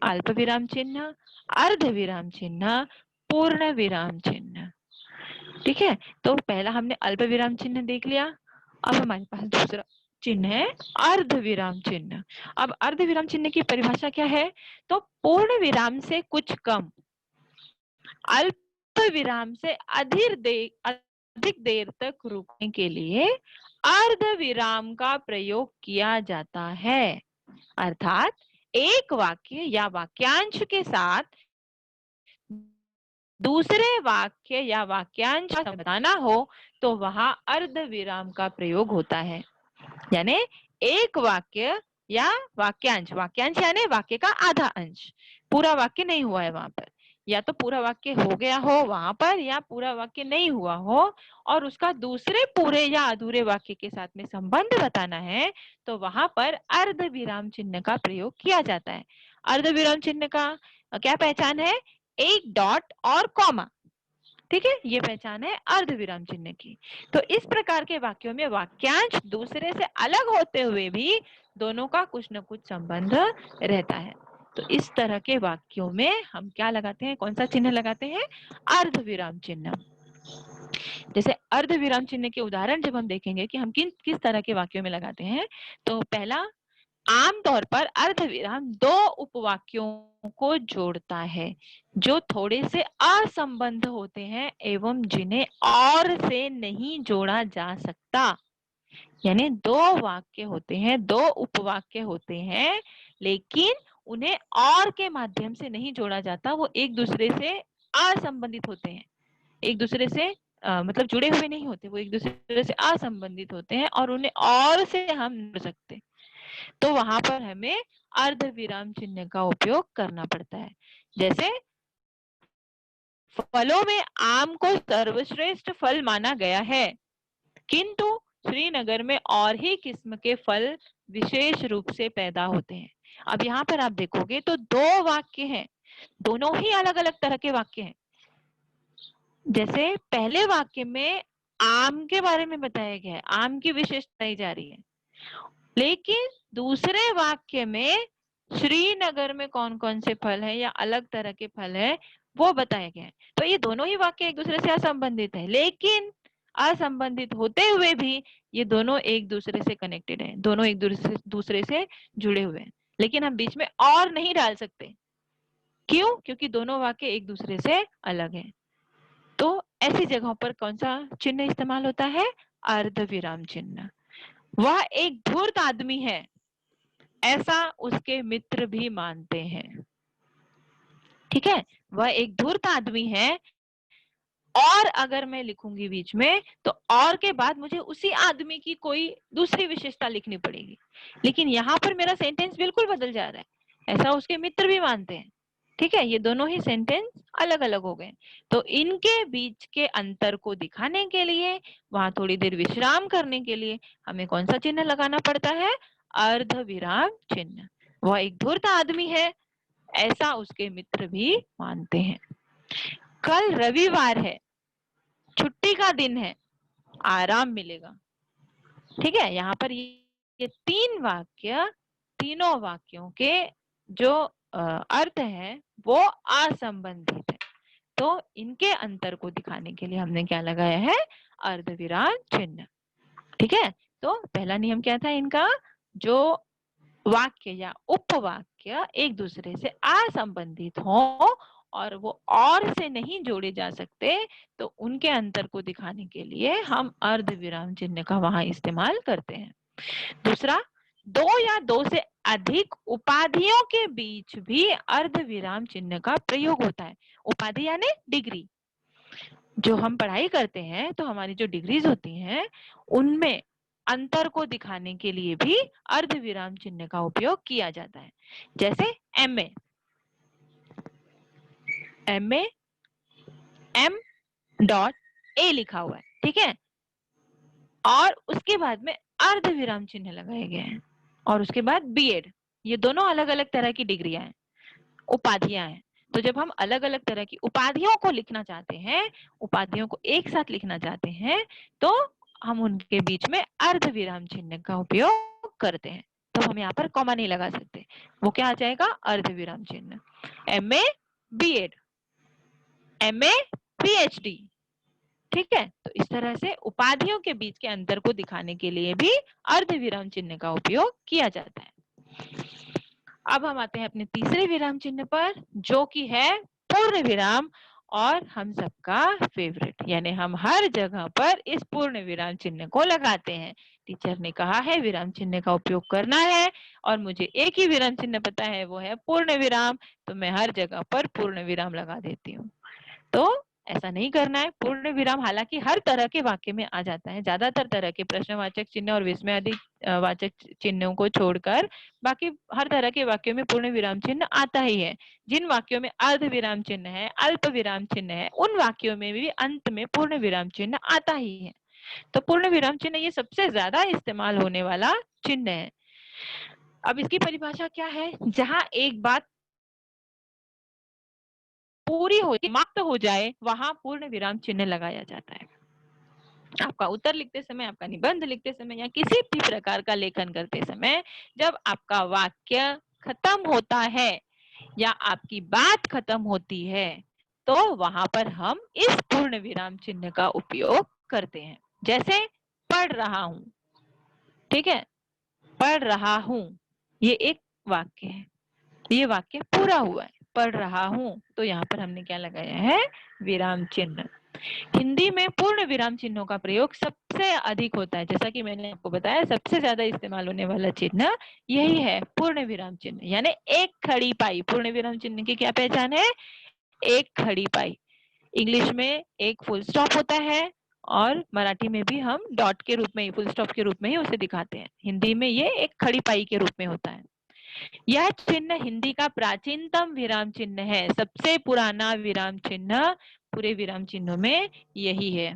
अल्प विराम चिन्ह, अर्ध विराम चिन्ह, पूर्ण विराम चिन्ह। ठीक है, तो पहला हमने अल्प विराम चिन्ह देख लिया। अब हमारे पास दूसरा चिन्ह है अर्ध विराम चिन्ह। अब अर्ध विराम चिन्ह की परिभाषा क्या है? तो पूर्ण विराम से कुछ कम, अल्प विराम से अधिक देर तक रुकने के लिए अर्ध विराम का प्रयोग किया जाता है। अर्थात एक वाक्य या वाक्यांश के साथ दूसरे वाक्य या वाक्यांश बताना हो तो वहां अर्ध विराम का प्रयोग होता है। यानी एक वाक्य या वाक्यांश, वाक्यांश यानी वाक्य का आधा अंश, पूरा वाक्य नहीं हुआ है वहां पर, या तो पूरा वाक्य हो गया हो वहां पर या पूरा वाक्य नहीं हुआ हो और उसका दूसरे पूरे या अधूरे वाक्य के साथ में संबंध बताना है तो वहां पर अर्ध विराम चिन्ह का प्रयोग किया जाता है। अर्ध विराम चिन्ह का क्या पहचान है? एक डॉट और कॉमा। ठीक है, ये पहचान है अर्ध विराम चिन्ह की। तो इस प्रकार के वाक्यों में वाक्यांश दूसरे से अलग होते हुए भी दोनों का कुछ न कुछ संबंध रहता है। तो इस तरह के वाक्यों में हम क्या लगाते हैं? कौन सा चिन्ह लगाते हैं? अर्ध विराम चिन्ह। जैसे अर्ध विराम चिन्ह के उदाहरण जब हम देखेंगे कि हम किस तरह के वाक्यों में लगाते हैं, तो पहला आमतौर पर अर्धविराम दो उपवाक्यों को जोड़ता है जो थोड़े से असंबद्ध होते हैं एवं जिन्हें और से नहीं जोड़ा जा सकता। यानी दो वाक्य होते हैं, दो उपवाक्य होते हैं, लेकिन उन्हें और के माध्यम से नहीं जोड़ा जाता, वो एक दूसरे से असंबंधित होते हैं, एक दूसरे से मतलब जुड़े हुए नहीं होते, वो एक दूसरे से असंबंधित होते हैं और उन्हें और से हम जोड़ सकते, तो वहां पर हमें अर्धविराम चिन्ह का उपयोग करना पड़ता है। जैसे फलों में आम को सर्वश्रेष्ठ फल माना गया है, किंतु श्रीनगर में और ही किस्म के फल विशेष रूप से पैदा होते हैं। अब यहाँ पर आप देखोगे तो दो वाक्य हैं, दोनों ही अलग अलग तरह के वाक्य हैं। जैसे पहले वाक्य में आम के बारे में बताया गया है, आम की विशेषता जा रही है, लेकिन दूसरे वाक्य में श्रीनगर में कौन कौन से फल है या अलग तरह के फल है वो बताया गया है। तो ये दोनों ही वाक्य एक दूसरे से असंबंधित है, लेकिन असंबंधित होते हुए भी ये दोनों एक दूसरे से कनेक्टेड हैं, दोनों एक दूसरे से जुड़े हुए हैं, लेकिन हम बीच में और नहीं डाल सकते। क्यों? क्योंकि दोनों वाक्य एक दूसरे से अलग हैं। तो ऐसी जगहों पर कौन सा चिन्ह इस्तेमाल होता है? अर्धविराम चिन्ह। वह एक धूर्त आदमी है, ऐसा उसके मित्र भी मानते हैं। ठीक है, वह एक धूर्त आदमी है, और अगर मैं लिखूंगी बीच में तो और के बाद मुझे उसी आदमी की कोई दूसरी विशेषता लिखनी पड़ेगी, लेकिन यहाँ पर मेरा सेंटेंस बिल्कुल बदल जा रहा है, ऐसा उसके मित्र भी मानते हैं। ठीक है, ये दोनों ही सेंटेंस अलग अलग हो गए। तो इनके बीच के अंतर को दिखाने के लिए, वहां थोड़ी देर विश्राम करने के लिए हमें कौन सा चिन्ह लगाना पड़ता है? अर्धविराम चिन्ह। वह एक धूर्त आदमी है, ऐसा उसके मित्र भी मानते हैं। कल रविवार है, छुट्टी का दिन है, आराम मिलेगा। ठीक है, यहाँ पर ये तीन वाक्य, तीनों वाक्यों के जो अर्थ है वो असंबंधित है, तो इनके अंतर को दिखाने के लिए हमने क्या लगाया है? अर्धविराम चिन्ह। ठीक है, तो पहला नियम क्या था इनका? जो वाक्य या उपवाक्य एक दूसरे से असंबंधित हो और वो और से नहीं जोड़े जा सकते, तो उनके अंतर को दिखाने के लिए हम अर्धविराम चिन्ह का वहां इस्तेमाल करते हैं। दूसरा, दो या दो से अधिक उपाधियों के बीच भी अर्धविराम चिन्ह का प्रयोग होता है। उपाधि यानी डिग्री। जो हम पढ़ाई करते हैं तो हमारी जो डिग्रीज होती हैं उनमें अंतर को दिखाने के लिए भी अर्धविराम चिन्ह का उपयोग किया जाता है। जैसे MA, MA M dot A लिखा हुआ है, ठीक है, और उसके बाद में अर्धविराम चिन्ह लगाए गए हैं, और उसके बाद बीएड। ये दोनों अलग अलग तरह की डिग्रियां हैं, उपाधियां हैं। तो जब हम अलग अलग तरह की उपाधियों को लिखना चाहते हैं, उपाधियों को एक साथ लिखना चाहते हैं, तो हम उनके बीच में अर्धविराम चिन्ह का उपयोग करते हैं। तो हम यहाँ पर कॉमा नहीं लगा सकते, वो क्या आ जाएगा? अर्धविराम चिन्ह। MA BEd, MA PhD. ठीक है, तो इस तरह से उपाधियों के बीच के अंतर को दिखाने के लिए भी अर्धविराम चिन्ह का उपयोग किया जाता है। अब हम आते हैं अपने तीसरे विराम चिन्ह पर, जो कि है पूर्ण विराम, और हम सबका फेवरेट, यानी हम हर जगह पर इस पूर्ण विराम चिन्ह को लगाते हैं। टीचर ने कहा है विराम चिन्ह का उपयोग करना है, और मुझे एक ही विराम चिन्ह पता है, वो है पूर्ण विराम, तो मैं हर जगह पर पूर्ण विराम लगा देती हूँ। तो ऐसा नहीं करना है। पूर्ण विराम हालांकि हर तरह के वाक्य में आ जाता है, ज्यादातर तरह के प्रश्नवाचक चिन्ह और विस्मयादि वाचक चिन्हों को छोड़कर बाकी हर तरह के वाक्यों में पूर्ण विराम चिन्ह आता ही है। जिन वाक्यों में अर्ध विराम चिन्ह है, अल्प विराम चिन्ह है, उन वाक्यों में भी अंत में पूर्ण विराम चिन्ह आता ही है। तो पूर्ण विराम चिन्ह ये सबसे ज्यादा इस्तेमाल होने वाला चिन्ह है। अब इसकी परिभाषा क्या है? जहां एक बात पूरी हो, समाप्त हो जाए, वहां पूर्ण विराम चिन्ह लगाया जाता है। आपका उत्तर लिखते समय, आपका निबंध लिखते समय, या किसी भी प्रकार का लेखन करते समय जब आपका वाक्य खत्म होता है या आपकी बात खत्म होती है, तो वहां पर हम इस पूर्ण विराम चिन्ह का उपयोग करते हैं। जैसे पढ़ रहा हूं, ठीक है, पढ़ रहा हूं, ये एक वाक्य है, ये वाक्य पूरा हुआ है। पढ़ रहा हूँ, तो यहाँ पर हमने क्या लगाया है, विराम चिन्ह। हिंदी में पूर्ण विराम चिन्हों का प्रयोग सबसे अधिक होता है। जैसा कि मैंने आपको बताया, सबसे ज्यादा इस्तेमाल होने वाला चिन्ह यही है, पूर्ण विराम चिन्ह, यानी एक खड़ी पाई। पूर्ण विराम चिन्ह की क्या पहचान है, एक खड़ी पाई। इंग्लिश में एक फुल स्टॉप होता है और मराठी में भी हम डॉट के रूप में ही, फुल स्टॉप के रूप में ही उसे दिखाते हैं। हिंदी में ये एक खड़ी पाई के रूप में होता है। यह चिन्ह हिंदी का प्राचीनतम विराम चिन्ह है। सबसे पुराना विराम चिन्ह पूरे विराम चिन्हों में यही है।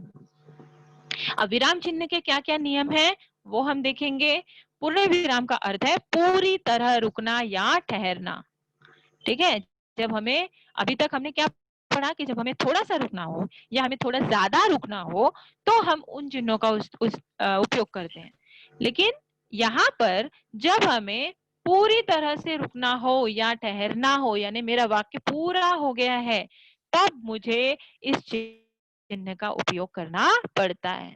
अब विराम चिन्ह के क्या क्या नियम है वो हम देखेंगे। पूर्ण विराम का अर्थ है पूरी तरह रुकना या ठहरना। ठीक है, जब हमें, अभी तक हमने क्या पढ़ा कि जब हमें थोड़ा सा रुकना हो या हमें थोड़ा ज्यादा रुकना हो तो हम उन चिन्हों का उपयोग करते हैं। लेकिन यहाँ पर जब हमें पूरी तरह से रुकना हो या ठहरना हो, यानी मेरा वाक्य पूरा हो गया है, तब मुझे इस चिन्ह का उपयोग करना पड़ता है।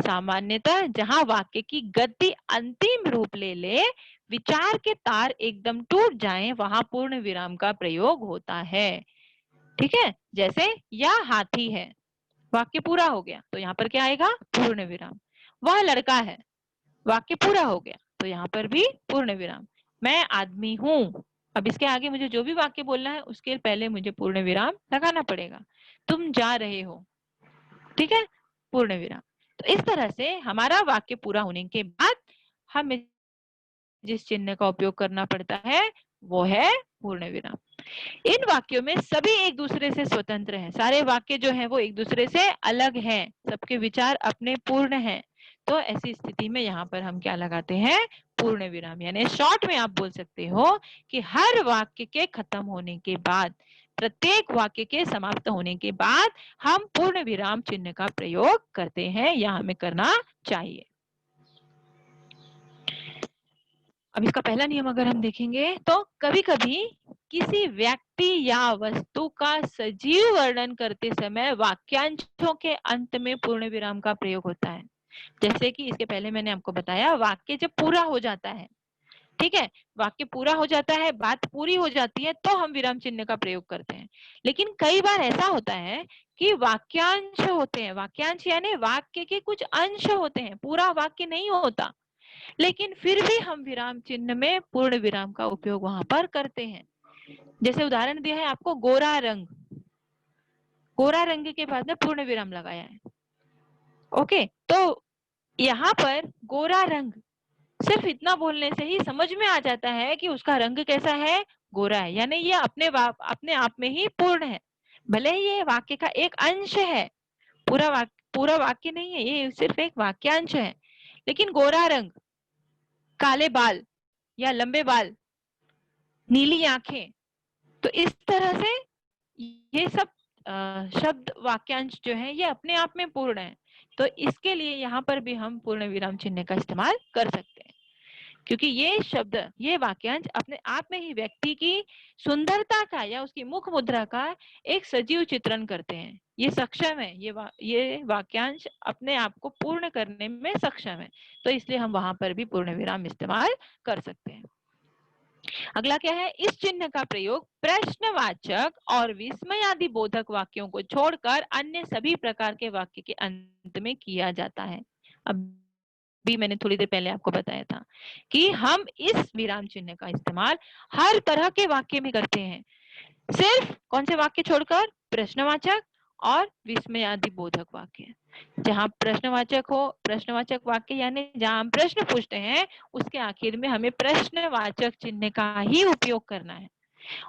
सामान्यतः जहां वाक्य की गति अंतिम रूप ले ले, विचार के तार एकदम टूट जाएं, वहां पूर्ण विराम का प्रयोग होता है। ठीक है, जैसे यह हाथी है, वाक्य पूरा हो गया तो यहाँ पर क्या आएगा, पूर्ण विराम। वह लड़का है, वाक्य पूरा हो गया तो यहाँ पर भी पूर्ण विराम। मैं आदमी हूँ, अब इसके आगे मुझे जो भी वाक्य बोलना है उसके पहले मुझे पूर्ण विराम लगाना पड़ेगा। तुम जा रहे हो, ठीक है, पूर्ण विराम। तो इस तरह से हमारा वाक्य पूरा होने के बाद हमें जिस चिन्ह का उपयोग करना पड़ता है वो है पूर्ण विराम। इन वाक्यों में सभी एक दूसरे से स्वतंत्र हैं। सारे वाक्य जो हैं वो एक दूसरे से अलग हैं, सबके विचार अपने पूर्ण हैं। तो ऐसी स्थिति में यहाँ पर हम क्या लगाते हैं, पूर्ण विराम। यानी शॉर्ट में आप बोल सकते हो कि हर वाक्य के खत्म होने के बाद, प्रत्येक वाक्य के समाप्त होने के बाद हम पूर्ण विराम चिन्ह का प्रयोग करते हैं या हमें करना चाहिए। अब इसका पहला नियम अगर हम देखेंगे तो कभी कभी किसी व्यक्ति या वस्तु का सजीव वर्णन करते समय वाक्यांशों के अंत में पूर्ण विराम का प्रयोग होता है। जैसे कि इसके पहले मैंने आपको बताया, वाक्य जब पूरा हो जाता है, ठीक है, वाक्य पूरा हो जाता है, बात पूरी हो जाती है, तो हम विराम चिन्ह का प्रयोग करते हैं। लेकिन कई बार ऐसा होता है कि वाक्यांश होते हैं, वाक्यांश यानी वाक्य के कुछ अंश होते हैं, पूरा वाक्य नहीं होता, लेकिन फिर भी हम विराम चिन्ह में पूर्ण विराम का उपयोग वहां पर करते हैं। जैसे उदाहरण दिया है आपको, गोरा रंग, गोरा रंग के बाद में पूर्ण विराम लगाया है। ओके, तो यहाँ पर गोरा रंग, सिर्फ इतना बोलने से ही समझ में आ जाता है कि उसका रंग कैसा है, गोरा है, यानी ये अपने आप में ही पूर्ण है। भले ही ये वाक्य का एक अंश है, पूरा वाक्य नहीं है, ये सिर्फ एक वाक्यांश है, लेकिन गोरा रंग, काले बाल या लंबे बाल, नीली आंखें, तो इस तरह से ये सब शब्द वाक्यांश जो है ये अपने आप में पूर्ण है। तो इसके लिए यहाँ पर भी हम पूर्ण विराम चिन्ह का इस्तेमाल कर सकते हैं, क्योंकि ये शब्द, ये वाक्यांश अपने आप में ही व्यक्ति की सुंदरता का या उसकी मुख मुद्रा का एक सजीव चित्रण करते हैं। ये सक्षम है, ये वाक्यांश अपने आप को पूर्ण करने में सक्षम है, तो इसलिए हम वहां पर भी पूर्ण विराम इस्तेमाल कर सकते हैं। अगला क्या है, इस चिन्ह का प्रयोग प्रश्नवाचक और विस्मयादि बोधक वाक्यों को छोड़कर अन्य सभी प्रकार के वाक्य के अंत में किया जाता है। अब भी मैंने थोड़ी देर पहले आपको बताया था कि हम इस विराम चिन्ह का इस्तेमाल हर तरह के वाक्य में करते हैं, सिर्फ कौन से वाक्य छोड़कर, प्रश्नवाचक और विस्मयादि बोधक वाक्य। जहां प्रश्नवाचक हो, प्रश्नवाचक वाक्य यानी जहां हम प्रश्न पूछते हैं उसके आखिर में हमें प्रश्नवाचक चिन्ह का ही उपयोग करना है,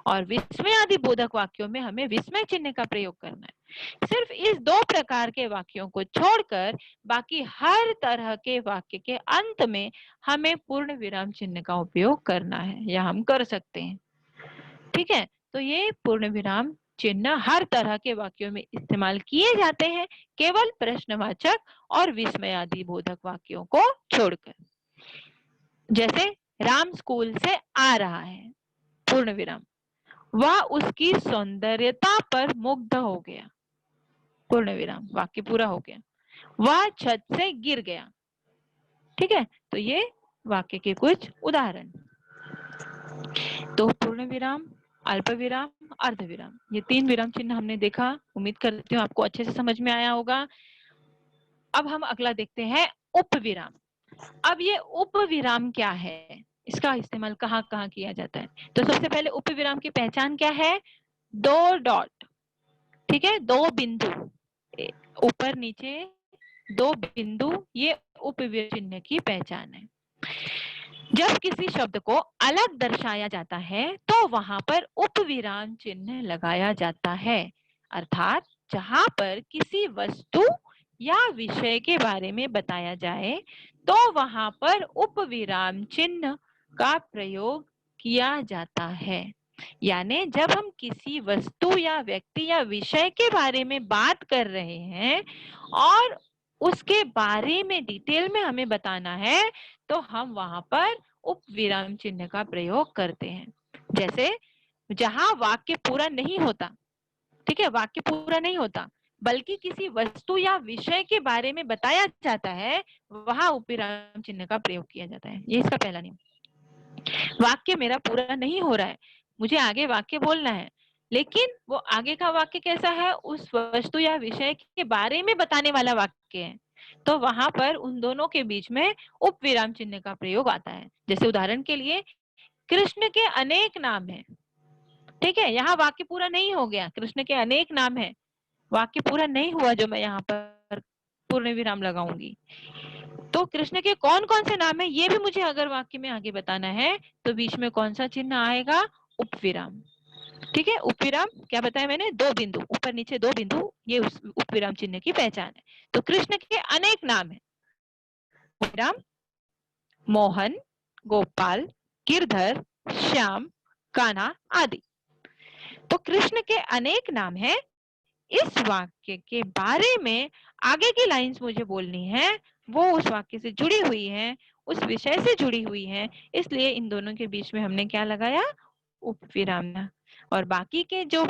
और विस्मयादि बोधक वाक्यों में हमें विस्मय चिन्ह का प्रयोग करना है। सिर्फ इस दो प्रकार के वाक्यों को छोड़कर बाकी हर तरह के वाक्य के अंत में हमें पूर्ण विराम चिन्ह का उपयोग करना है या हम कर सकते हैं। ठीक है, तो ये पूर्ण विराम चिन्ह हर तरह के वाक्यों में इस्तेमाल किए जाते हैं, केवल प्रश्नवाचक और विस्मयादि बोधक वाक्यों को छोड़कर। जैसे राम स्कूल से आ रहा है, पूर्ण विराम, वह उसकी सौंदर्यता पर मुग्ध हो गया, पूर्ण विराम, वाक्य पूरा हो गया। वह छत से गिर गया। ठीक है, तो ये वाक्य के कुछ उदाहरण। तो पूर्ण विराम, अल्प विराम, अर्ध विराम, ये 3 विराम चिन्ह हमने देखा। उम्मीद करती हूँ आपको अच्छे से समझ में आया होगा। अब हम अगला देखते हैं उपविराम। अब ये उपविराम क्या है, इसका इस्तेमाल कहाँ कहाँ किया जाता है? तो सबसे पहले उपविराम की पहचान क्या है? 2 डॉट, ठीक है, 2 बिंदु, ऊपर नीचे 2 बिंदु, ये उपविराम चिन्ह की पहचान है। जब किसी शब्द को अलग दर्शाया जाता है तो वहां पर उपविराम चिन्ह लगाया जाता है। अर्थात जहां पर किसी वस्तु या विषय के बारे में बताया जाए तो वहां पर उपविराम चिन्ह का प्रयोग किया जाता है। यानी जब हम किसी वस्तु या व्यक्ति या विषय के बारे में बात कर रहे हैं और उसके बारे में डिटेल में हमें बताना है तो हम वहां पर उपविराम चिन्ह का प्रयोग करते हैं। जैसे जहां वाक्य पूरा नहीं होता, ठीक है, वाक्य पूरा नहीं होता बल्कि किसी वस्तु या विषय के बारे में बताया जाता है, वहां उपविराम चिन्ह का प्रयोग किया जाता है। ये इसका पहला नियम। वाक्य मेरा पूरा नहीं हो रहा है, मुझे आगे वाक्य बोलना है, लेकिन वो आगे का वाक्य कैसा है? उस वस्तु या विषय के बारे में बताने वाला वाक्य है, तो वहां पर उन दोनों के बीच में उपविराम चिन्ह का प्रयोग आता है। जैसे उदाहरण के लिए कृष्ण के अनेक नाम हैं, ठीक है, यहाँ वाक्य पूरा नहीं हो गया, कृष्ण के अनेक नाम है, वाक्य पूरा नहीं हुआ जो मैं यहाँ पर पूर्ण विराम लगाऊंगी। तो कृष्ण के कौन कौन से नाम है ये भी मुझे अगर वाक्य में आगे बताना है तो बीच में कौन सा चिन्ह आएगा? उपविराम। ठीक है, उपविराम क्या बताया मैंने? 2 बिंदु, ऊपर नीचे 2 बिंदु, ये उस उपविराम चिन्ह की पहचान है। तो कृष्ण के अनेक नाम है, उपविराम, मोहन, गोपाल, गिरधर, श्याम, कान्हा आदि। तो कृष्ण के अनेक नाम है। इस वाक्य के बारे में आगे की लाइंस मुझे बोलनी है, वो उस वाक्य से जुड़ी हुई है, उस विषय से जुड़ी हुई है, इसलिए इन दोनों के बीच में हमने क्या लगाया? उपविराम। और बाकी के जो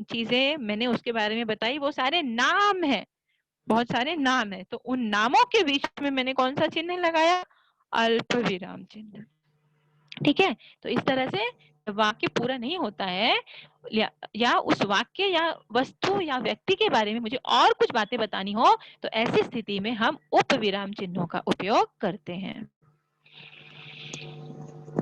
चीजें मैंने उसके बारे में बताई वो सारे नाम है, बहुत सारे नाम है, तो उन नामों के बीच में मैंने कौन सा चिन्ह लगाया? अल्प विराम चिन्ह। ठीक है, तो इस तरह से वाक्य पूरा नहीं होता है या उस वाक्य या वस्तु या व्यक्ति के बारे में मुझे और कुछ बातें बतानी हो तो ऐसी स्थिति में हम उपविराम चिन्हों का उपयोग करते हैं।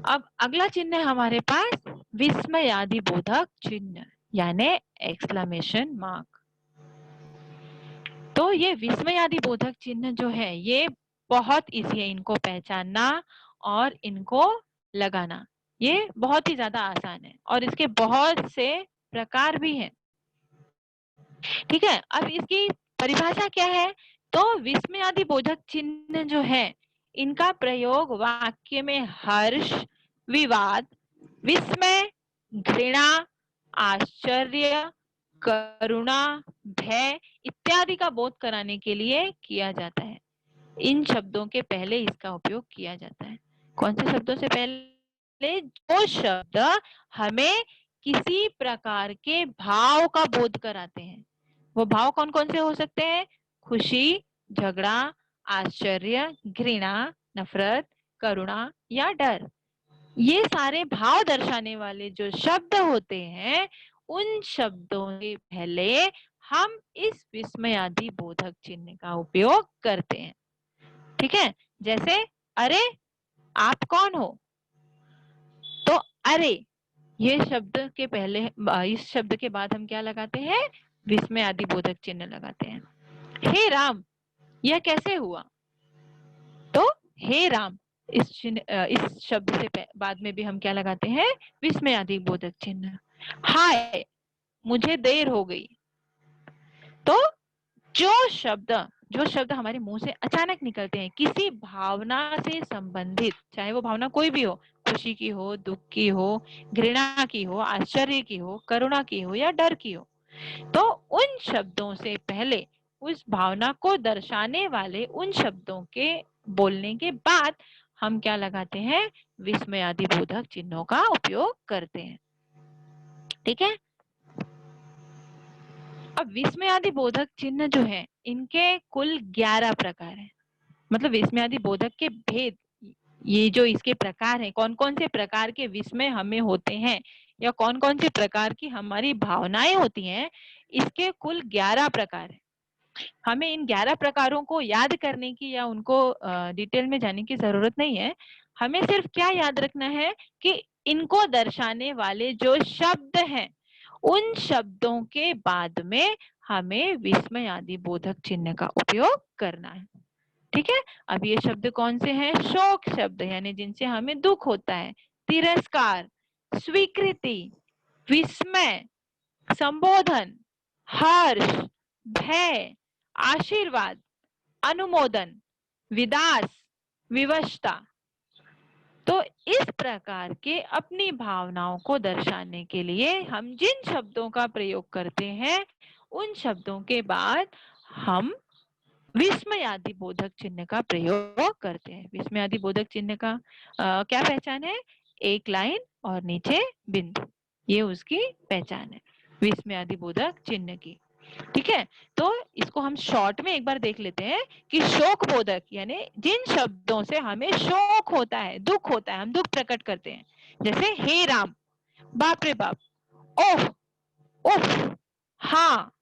अब अगला चिन्ह है हमारे पास विस्मयादिबोधक चिन्ह, यानी एक्सक्लेमेशन मार्क। तो ये विस्मयादिबोधक चिन्ह जो है ये बहुत इजी है इनको पहचानना और इनको लगाना, ये बहुत ही ज्यादा आसान है और इसके बहुत से प्रकार भी हैं। ठीक है, अब इसकी परिभाषा क्या है? तो विस्मयादिबोधक चिन्ह जो है इनका प्रयोग वाक्य में हर्ष, विवाद, विस्मय, घृणा, आश्चर्य, करुणा, भय इत्यादि का बोध कराने के लिए किया जाता है। इन शब्दों के पहले इसका उपयोग किया जाता है। कौन से शब्दों से पहले? जो शब्द हमें किसी प्रकार के भाव का बोध कराते हैं। वो भाव कौन कौन से हो सकते हैं? खुशी, झगड़ा, आश्चर्य, घृणा, नफरत, करुणा या डर। ये सारे भाव दर्शाने वाले जो शब्द होते हैं उन शब्दों के पहले हम इस विस्मयादिबोधक चिन्ह का उपयोग करते हैं। ठीक है, जैसे अरे आप कौन हो? तो अरे ये शब्द के पहले, इस शब्द के बाद हम क्या लगाते हैं? विस्मयादिबोधक चिन्ह लगाते हैं। हे राम, यह कैसे हुआ? तो हे राम इस शब्द से बाद में भी हम क्या लगाते हैं? विस्मयादिबोधक चिन्ह। हाय मुझे देर हो गई। तो जो शब्द हमारे मुंह से अचानक निकलते हैं किसी भावना से संबंधित, चाहे वो भावना कोई भी हो, खुशी की हो, दुख की हो, घृणा की हो, आश्चर्य की हो, करुणा की हो या डर की हो, तो उन शब्दों से पहले उस भावना को दर्शाने वाले उन शब्दों के बोलने के बाद हम क्या लगाते हैं? विस्मयादिबोधक चिन्हों का उपयोग करते हैं। ठीक है, अब विस्मयादिबोधक चिन्ह जो है इनके कुल 11 प्रकार हैं। मतलब विस्मयादिबोधक के भेद ये जो इसके प्रकार हैं, कौन कौन से प्रकार के विस्मय हमें होते हैं या कौन कौन से प्रकार की हमारी भावनाएं होती हैं, इसके कुल 11 प्रकार हैं। हमें इन 11 प्रकारों को याद करने की या उनको डिटेल में जाने की जरूरत नहीं है। हमें सिर्फ क्या याद रखना है कि इनको दर्शाने वाले जो शब्द हैं, उन शब्दों के बाद में हमें विस्मय आदि बोधक चिन्ह का उपयोग करना है। ठीक है, अब ये शब्द कौन से हैं? शोक शब्द, यानी जिनसे हमें दुख होता है, तिरस्कार, स्वीकृति, विस्मय, संबोधन, हर्ष, भय, आशीर्वाद, अनुमोदन, विदास, विवशता। तो इस प्रकार के अपनी भावनाओं को दर्शाने के लिए हम जिन शब्दों का प्रयोग करते हैं, उन शब्दों के बाद हम विस्मय आदि बोधक चिन्ह का प्रयोग करते हैं। विस्मय आदि बोधक चिन्ह का क्या पहचान है? एक लाइन और नीचे बिंदु, ये उसकी पहचान है विस्मय आदि बोधक चिन्ह की। ठीक है, तो इसको हम शॉर्ट में एक बार देख लेते हैं कि शोक बोधक यानी जिन शब्दों से हमें शोक होता है, दुख होता है, हम दुख प्रकट करते हैं, जैसे हे राम, बाप रे बाप, ओह, उफ, हाँ,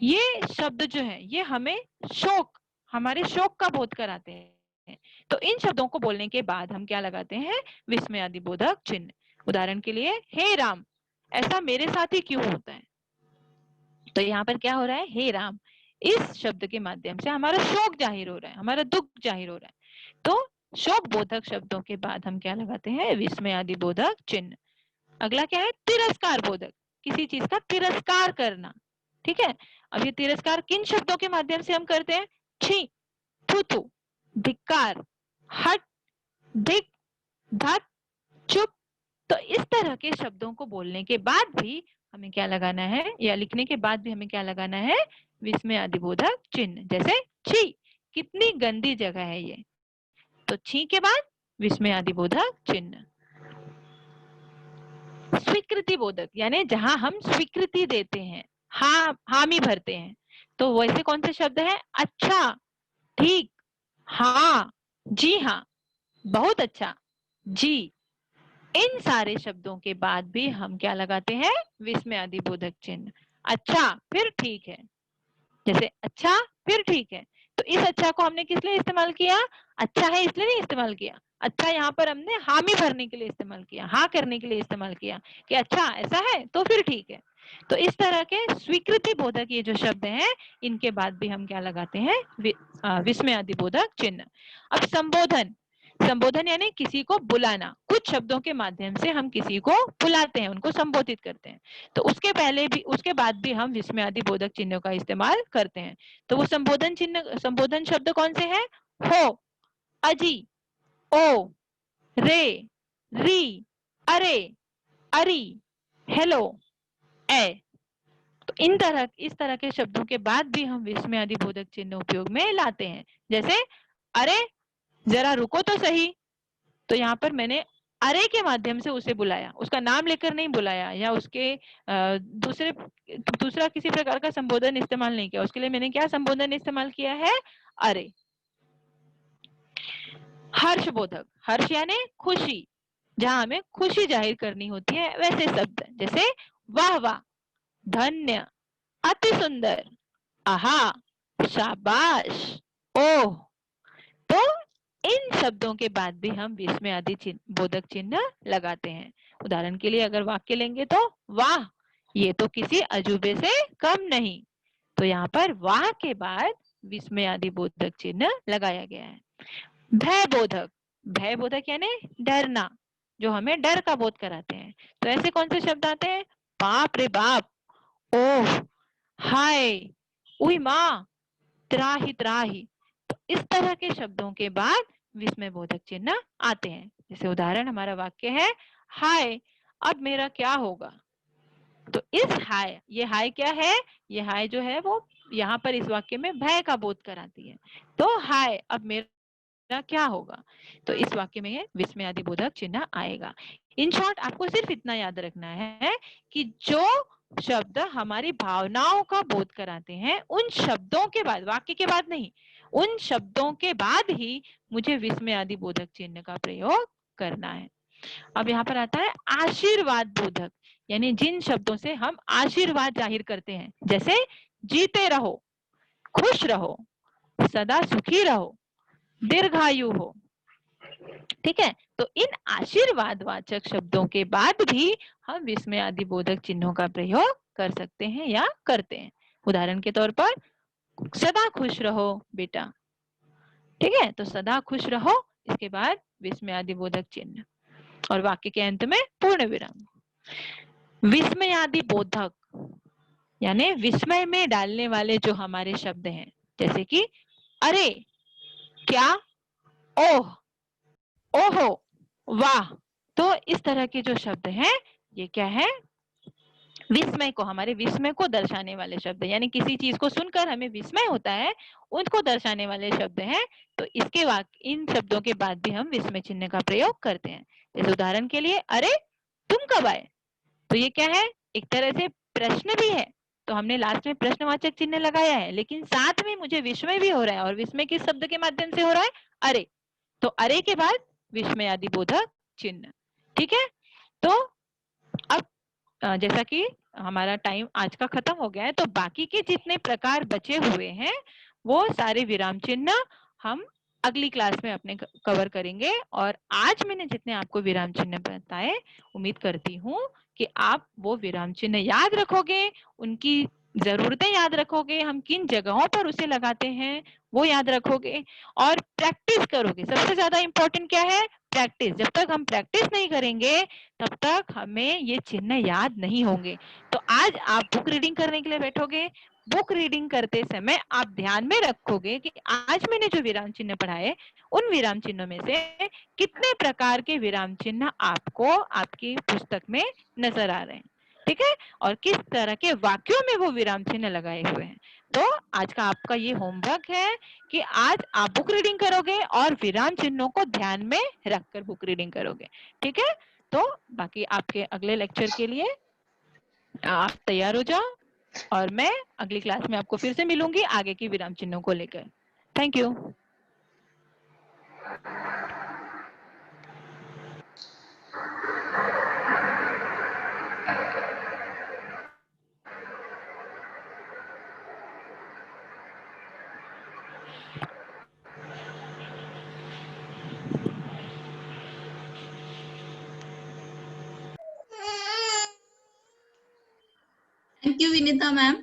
ये शब्द जो है ये हमें शोक, हमारे शोक का बोध कराते हैं। तो इन शब्दों को बोलने के बाद हम क्या लगाते हैं? विस्मय आदि बोधक चिन्ह। उदाहरण के लिए, हे राम, ऐसा मेरे साथ ही क्यों होता है? तो यहाँ पर क्या हो रहा है? हे राम, इस शब्द के माध्यम से हमारा शोक जाहिर हो रहा है, हमारा दुख जाहिर हो रहा है। तो शोक बोधक शब्दों के बाद हम क्या लगाते हैं? विस्मय आदि बोधक चिन्ह। अगला क्या है? तिरस्कार बोधक, किसी चीज का तिरस्कार करना। ठीक है, अब ये तिरस्कार किन शब्दों के माध्यम से हम करते हैं? छी, थू थू, धिक्कार, हट, धिक, धत, चुप। तो इस तरह के शब्दों को बोलने के बाद भी हमें क्या लगाना है, या लिखने के बाद भी हमें क्या लगाना है? विस्मय आदि बोधक चिन्ह। जैसे छी, कितनी गंदी जगह है ये, तो छी के बाद विस्मय आदि बोधक चिन्ह। स्वीकृति बोधक यानी जहां हम स्वीकृति देते हैं, हाँ, हामी भरते हैं, तो वैसे कौन से शब्द है? अच्छा, ठीक, हाँ, जी हाँ, बहुत अच्छा, जी। इन सारे शब्दों के बाद भी हम क्या लगाते हैं? विस्मय आदि बोधक चिन्ह। अच्छा फिर ठीक है, जैसे अच्छा फिर ठीक है, तो इस अच्छा को हमने किस लिए इस्तेमाल किया? अच्छा है इसलिए नहीं इस्तेमाल किया। अच्छा यहाँ पर हमने हामी भरने के लिए इस्तेमाल किया, हाँ करने के लिए इस्तेमाल किया कि अच्छा ऐसा है तो फिर ठीक है। तो इस तरह के स्वीकृति बोधक ये जो शब्द हैं, इनके बाद भी हम क्या लगाते हैं? विस्मय आदि बोधक चिन्ह। अब संबोधन, संबोधन यानी किसी को बुलाना, कुछ शब्दों के माध्यम से हम किसी को बुलाते हैं, उनको संबोधित करते हैं, तो उसके पहले भी, उसके बाद भी हम विस्मय आदि बोधक चिन्हों का इस्तेमाल करते हैं। तो वो संबोधन चिन्ह, संबोधन शब्द कौन से हैं? हो, अजी, ओ, रे, री, अरे, अरी, हेलो, ए। तो इस तरह के शब्दों के बाद भी हम विस्मय आदि बोधक चिन्ह उपयोग में लाते हैं। जैसे अरे जरा रुको तो सही, तो यहाँ पर मैंने अरे के माध्यम से उसे बुलाया, उसका नाम लेकर नहीं बुलाया, या उसके दूसरा किसी प्रकार का संबोधन इस्तेमाल नहीं किया, उसके लिए मैंने क्या संबोधन इस्तेमाल किया है? अरे। हर्ष बोधक, हर्ष यानी खुशी, जहां हमें खुशी जाहिर करनी होती है, वैसे शब्द जैसे वाह वाह, धन्य, अति सुंदर, आहा, शाबाश, ओह। तो इन शब्दों के बाद भी हम विस्मय आदि बोधक चिन्ह लगाते हैं। उदाहरण के लिए अगर वाक्य लेंगे तो, वाह, ये तो किसी अजूबे से कम नहीं, तो यहाँ पर वाह के बाद विस्मय आदि बोधक चिन्ह लगाया गया है। भय बोधक, भय बोधक यानी डरना, जो हमें डर का बोध कराते हैं, तो ऐसे कौन से शब्द आते हैं? बाप रे बाप, ओह, हाय, उई माँ, त्राही त्राही। तो इस तरह के शब्दों के बाद विस्मय बोधक चिन्ह आते हैं। जैसे उदाहरण हमारा वाक्य है, हाय, अब मेरा क्या होगा। तो इस हाय, ये हाय क्या है? ये हाय जो है वो यहाँ पर इस वाक्य में भय का बोध कराती है। तो हाय, अब मेरा क्या होगा, तो इस वाक्य में ये विस्मय आदि बोधक चिन्ह आएगा। इन शॉर्ट आपको सिर्फ इतना याद रखना है कि जो शब्द हमारी भावनाओं का बोध कराते हैं, उन शब्दों के बाद, वाक्य के बाद नहीं, उन शब्दों के बाद ही मुझे विस्मय आदि बोधक चिन्ह का प्रयोग करना है। अब यहाँ पर आता है आशीर्वाद बोधक, यानी जिन शब्दों से हम आशीर्वाद जाहिर करते हैं, जैसे जीते रहो, खुश रहो, सदा सुखी रहो, दीर्घायु हो। ठीक है, तो इन आशीर्वाद वाचक शब्दों के बाद भी हम विस्मय आदि बोधक चिन्हों का प्रयोग कर सकते हैं या करते हैं। उदाहरण के तौर पर सदा खुश रहो बेटा, ठीक है, तो सदा खुश रहो, इसके बाद विस्मय आदि बोधक चिन्ह और वाक्य के अंत में पूर्ण विराम। विस्मय आदि बोधक यानी विस्मय में डालने वाले जो हमारे शब्द हैं, जैसे कि अरे, क्या, ओह, ओहो, वाह, तो इस तरह के जो शब्द हैं ये क्या है, विस्मय को, हमारे विस्मय को दर्शाने वाले शब्द, यानी किसी चीज को सुनकर हमें विस्मय होता है, उनको दर्शाने वाले शब्द हैं। तो इसके इन शब्दों के बाद भी हम विस्मय चिन्ह का प्रयोग करते हैं। इस उदाहरण के लिए अरे तुम कब आए, तो ये क्या है, एक तरह से प्रश्न भी है, तो हमने लास्ट में प्रश्नवाचक चिन्ह लगाया है, लेकिन साथ में मुझे विस्मय भी हो रहा है, और विस्मय किस शब्द के माध्यम से हो रहा है, अरे, तो अरे के बाद विस्मय आदि बोधक चिन्ह। ठीक है, तो अब जैसा कि हमारा टाइम आज का खत्म हो गया है, तो बाकी के जितने प्रकार बचे हुए हैं वो सारे विराम चिन्ह हम अगली क्लास में अपने कवर करेंगे। और आज मैंने जितने आपको विराम चिन्ह बताए, उम्मीद करती हूँ कि आप वो विराम चिन्ह याद रखोगे, उनकी जरूरतें याद रखोगे, हम किन जगहों पर उसे लगाते हैं वो याद रखोगे और प्रैक्टिस करोगे। सबसे ज्यादा इंपॉर्टेंट क्या है, प्रैक्टिस। जब तक हम प्रैक्टिस नहीं करेंगे तब तक हमें ये चिन्ह याद नहीं होंगे। तो आज आप बुक रीडिंग करने के लिए बैठोगे, बुक रीडिंग करते समय आप ध्यान में रखोगे कि आज मैंने जो विराम चिन्ह पढ़ाए उन विराम चिन्हों में से कितने प्रकार के विराम चिन्ह आपको आपकी पुस्तक में नजर आ रहे हैं, ठीक है, और किस तरह के वाक्यों में वो विराम चिन्ह लगाए हुए हैं। तो आज का आपका ये होमवर्क है कि आज आप बुक रीडिंग करोगे और विराम चिन्हों को ध्यान में रखकर बुक रीडिंग करोगे। ठीक है, तो बाकी आपके अगले लेक्चर के लिए आप तैयार हो जाओ और मैं अगली क्लास में आपको फिर से मिलूंगी आगे की विराम चिन्हों को लेकर। Thank you. Thank you, Vinita ma'am.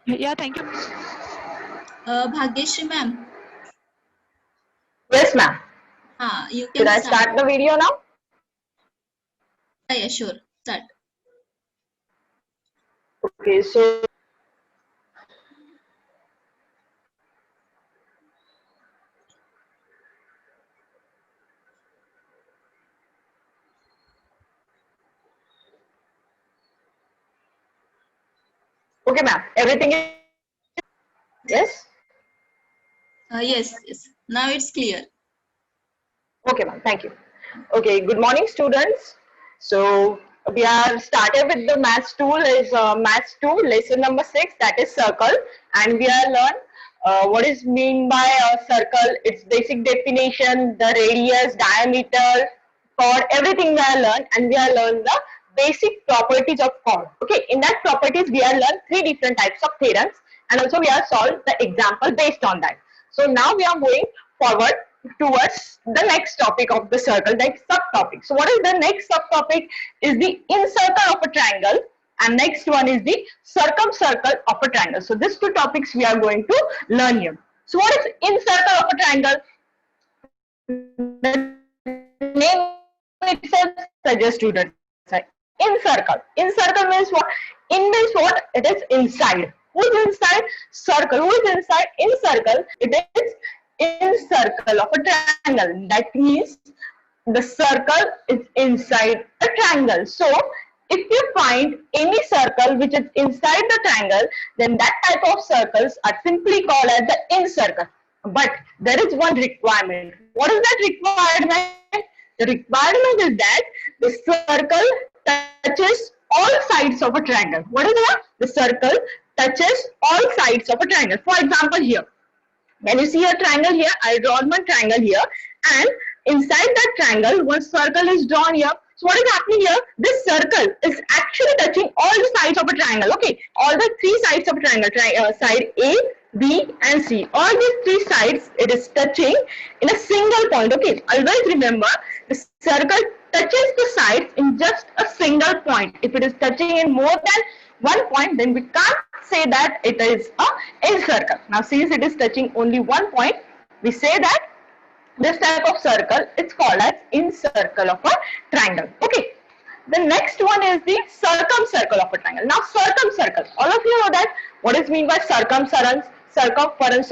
Yeah, thank you. Bhagyashree ma'am. Yes, ma'am. You can Should I start the video now? Yeah, sure. Start. Okay, so okay, ma'am. Everything is yes. Yes. Now it's clear. Okay, ma'am. Thank you. Okay. Good morning, students. So we are started with the maths tool. Is maths 2 lesson number 6, that is circle, and we are learn what is mean by a circle, its basic definition, the radius, diameter, chord, everything we are learn, and we are learn the basic properties of chord. Okay, in that properties we are learn 3 different types of theorems, and also we are solved the example based on that. So now we are moving forward towards the next topic of the circle, like subtopic. So what is the next subtopic is the incircle of a triangle, and next one is the circumcircle of a triangle. So these two topics we are going to learn here. So what is incircle of a triangle? The name itself suggests students. Incircle. Incircle means what? In means what? It is inside. Who is inside? Circle. Who is inside? In circle. It is in circle of a triangle. That means the circle is inside a triangle. So if you find any circle which is inside the triangle, then that type of circles are simply called as the incircle. But there is one requirement. What is that requirement? The requirement is that the circle touches all sides of a triangle. What is that? The circle touches all sides of a triangle. For example, here, when you see a triangle here, I draw one triangle here, and inside that triangle, one circle is drawn here. So what is happening here? This circle is actually touching all the sides of a triangle. Okay, all the three sides of a triangle, side A, B, and C. All these three sides, it is touching in a single point. Okay, always remember the circle touches the sides in just a single point. If it is touching in more than one point, then we can't say that it is a circle. Now, since it is touching only one point, we say that this type of circle is called as incircle of a triangle. Okay. The next one is the circumcircle of a triangle. Now, circumcircle. All of you know that what is mean by circumference. Circumference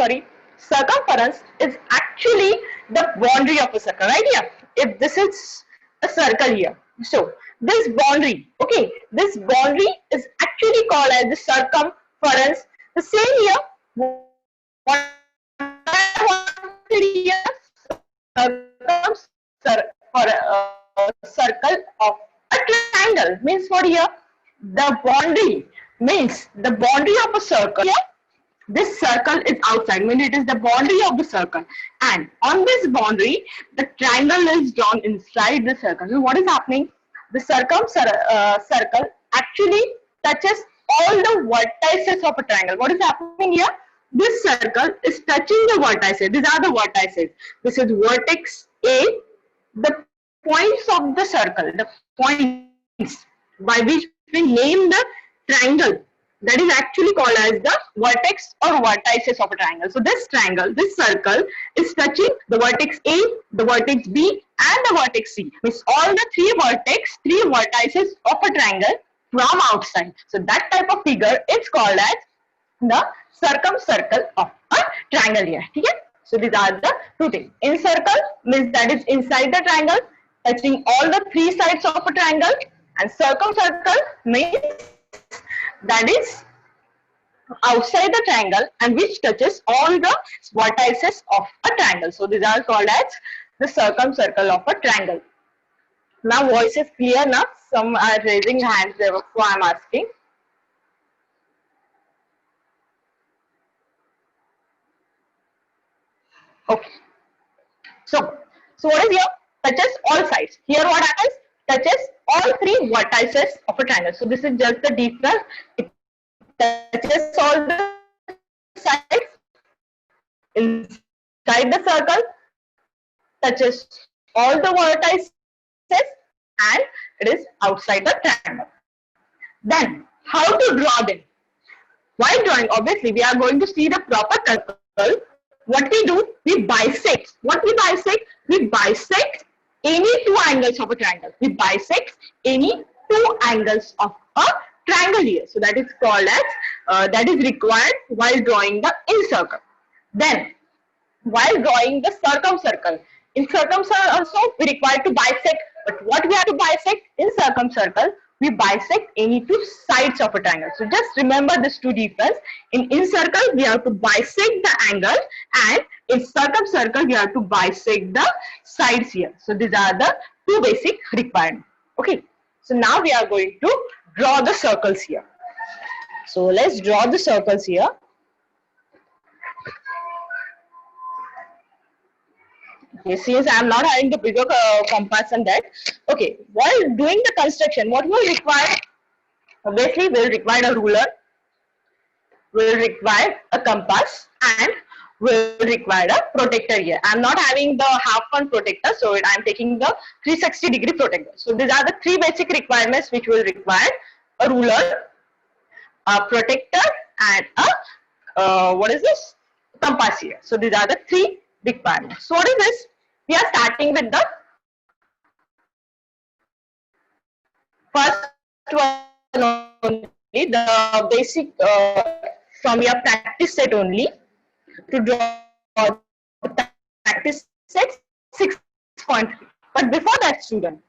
is actually the boundary of a circle, right here. If this is a circle here, so this boundary, okay, this boundary is actually called as the circumference. The same here, what I wanted here, circle of a triangle means what here? The boundary means the boundary of a circle. Here, this circle is outside, means it is the boundary of the circle, and on this boundary, the triangle is drawn inside the circle. So what is happening? The circle actually touches all the vertices of a triangle. What is happening here? This circle is touching the vertices. These are the vertices. This is vertex A. The points of the circle, the points by which we name the triangle, that is actually called as the vertex or vertices of a triangle. So this triangle, this circle is touching the vertex A, the vertex B, and the vertex C. Means all the three vertices of a triangle from outside. So that type of figure is called as the circumcircle of a triangle here. Okay? So these are the two things. Incircle means that is inside the triangle, touching all the three sides of a triangle, and circumcircle means that is outside the triangle and which touches all the vertices of a triangle. So these are called as the circumcircle of a triangle. Now voice is clear now. Some are raising hands, therefore I am asking. Okay. So what is here? Touches all sides. Here what happens? Touches all three vertices of a triangle. So this is just the difference. It touches all the sides inside the circle, touches all the vertices, and it is outside the triangle. Then how to draw them? While drawing, obviously we are going to see the proper circle. What we do, we bisect. What we bisect? We bisect any two angles of a triangle. We bisect any two angles of a triangle here. So that is called as, that is required while drawing the incircle. Then, while drawing the circumcircle, in circumcircle also we require to bisect. But what we have to bisect in circumcircle? We bisect any two sides of a triangle. So just remember this two difference. In incircle, we have to bisect the angle, and in circumcircle, we have to bisect the sides here. So these are the two basic requirements. Okay. So now we are going to draw the circles here. So let's draw the circles here. Okay, since I am not having the bigger compass than that. Okay, while doing the construction, what will require? Obviously, we'll require a ruler, we'll require a compass, and we'll require a protector here. I'm not having the half-one protector, so I'm taking the 360-degree protector. So these are the three basic requirements which will require: a ruler, a protector, and a what is this? Compass here. So these are the three requirements. So what is this? We are starting with the first one only, the basic from your practice set only, to draw the practice set 6.3. But before that, student,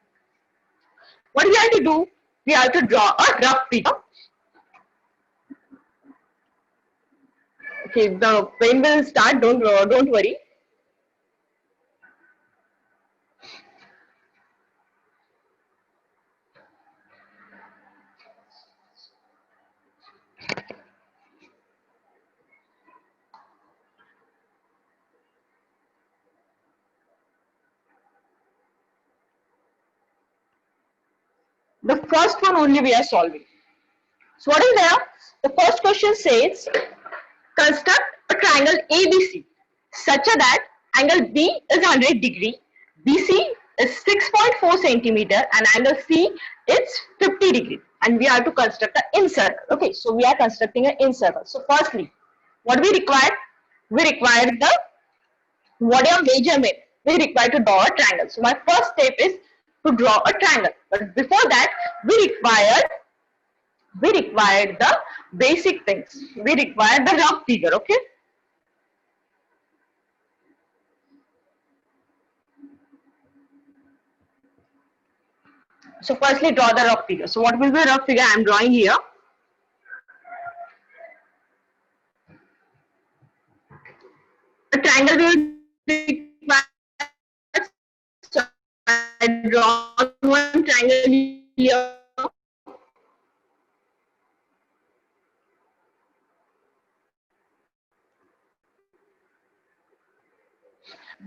what we have to do? We have to draw a rough figure. Okay, the pen will start. Don't worry. The first one only we are solving. So what is there? The first question says, construct a triangle ABC such that angle B is 100 degree, BC is 6.4 centimeter and angle C is 50 degree, and we have to construct an incircle. Okay, so we are constructing an incircle. So firstly, what we require? We require the whatever measurement we require to draw a triangle. So my first step is to draw a triangle. But before that, we required the basic things. We require the rough figure. Okay. So firstly, draw the rough figure. So what will be the rough figure I am drawing here? A triangle will require. So I draw one triangle here.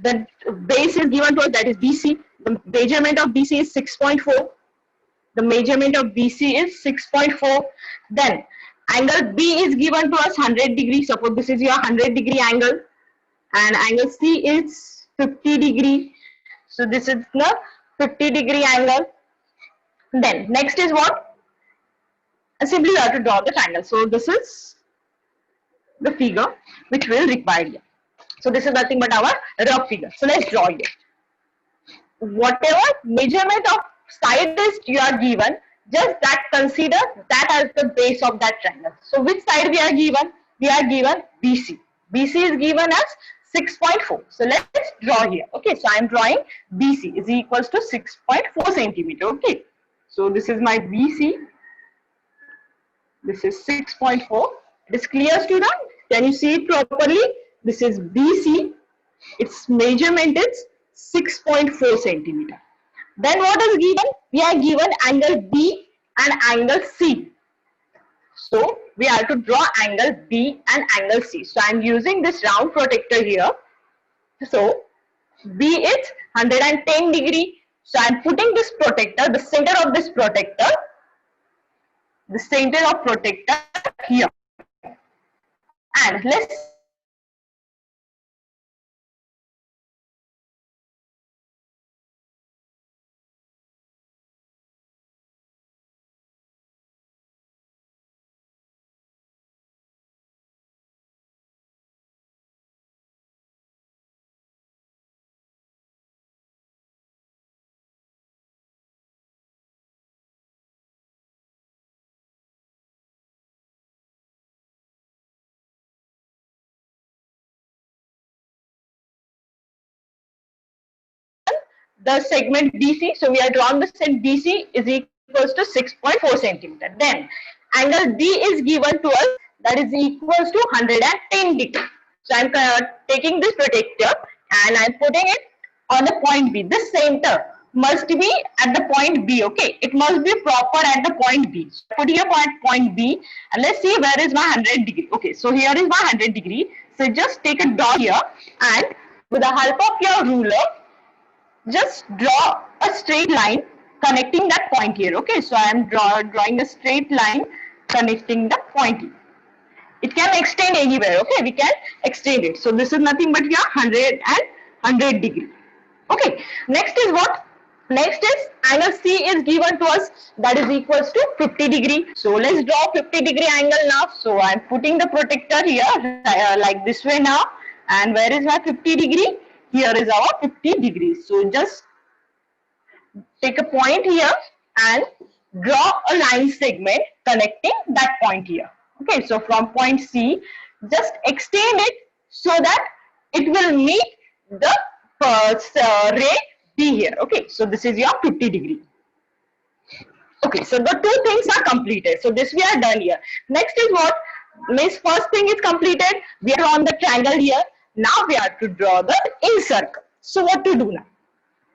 The base is given to us, that is BC. The measurement of BC is 6.4. The measurement of BC is 6.4. Then angle B is given to us 100 degree. Suppose this is your 100 degree angle, and angle C is 50 degree. So this is the 50 degree angle. Then next is what? Simply you have to draw the triangle. So this is the figure which will require here. So this is nothing but our rough figure. So let's draw it. Whatever measurement of side is you are given, just that consider that as the base of that triangle. So which side we are given? We are given BC. BC is given as 6.4. So let's draw here. Okay, so I am drawing BC is equals to 6.4 centimeter. Okay, so this is my BC. This is 6.4. It is clear, student? Can you see it properly? This is BC. Its measurement is 6.4 centimeter. Then what is given? We are given angle B and angle C. So we have to draw angle B and angle C. So I am using this round protector here. So B is 110 degree. So I am putting this protector, the center of this protector, here. And let's the segment BC. So we are drawing the segment BC is equals to 6.4 centimeter. Then angle D is given to us, that is equals to 110 degree. So I am taking this protector and I am putting it on the point B. This center must be at the point B. Okay, it must be proper at the point B. So put here point B and let's see where is my 100 degree. Okay, so here is my 100 degree. So just take a dot here and with the help of your ruler, just draw a straight line connecting that point here. Okay, so I am drawing a straight line connecting the point here. It can extend anywhere. Okay, we can extend it. So this is nothing but your 100 degree. Okay, next is what? Next is angle C is given to us, that is equals to 50 degree. So let's draw 50 degree angle now. So I am putting the protector here like this way now. And where is my 50 degree? Here is our 50 degrees. So just take a point here and draw a line segment connecting that point here. Okay, so from point C, just extend it so that it will meet the ray B here. Okay, so this is your 50 degree. Okay, so the two things are completed. So this we are done here. Next is what? Means first thing is completed. We are on the triangle here. Now we have to draw the incircle. So what to do now?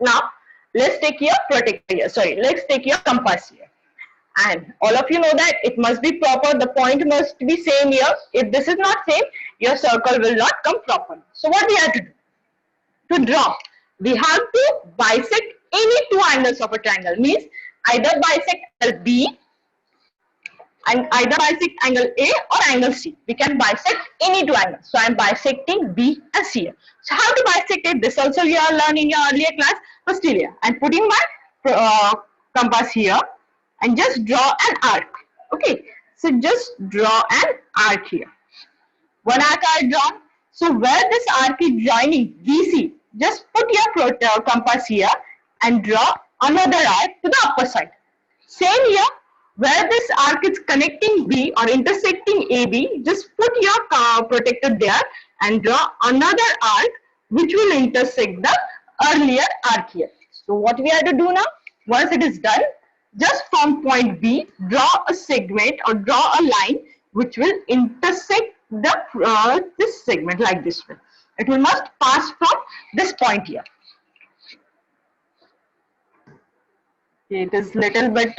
Now let's take your protector here. Sorry, let's take your compass here. And all of you know that it must be proper. The point must be same here. If this is not same, your circle will not come proper. So what we have to do? To draw, we have to bisect any two angles of a triangle. Means either bisect angle B and either bisect angle A or angle C. We can bisect any two angles. So I am bisecting B and C here. So how to bisect it? This also you are learning in your earlier class. But still here, I'm putting my compass here and just draw an arc. Okay. So just draw an arc here. One arc I drawn. So where this arc is joining BC, just put your compass here and draw another arc to the upper side. Same here, where this arc is connecting B or intersecting AB, just put your protector there and draw another arc which will intersect the earlier arc here. So what we have to do now, once it is done, just from point B, draw a segment or draw a line which will intersect the this segment like this way. It will must pass from this point here. It is little bit,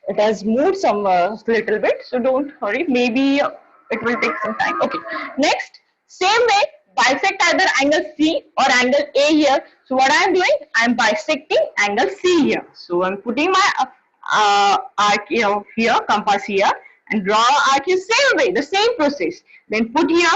it has moved some little bit, so don't hurry. Maybe it will take some time. Okay. Next, same way, bisect either angle C or angle A here. So what I am doing, I am bisecting angle C here. So I am putting my arc here, compass here, and draw arc here same way, the same process. Then put here,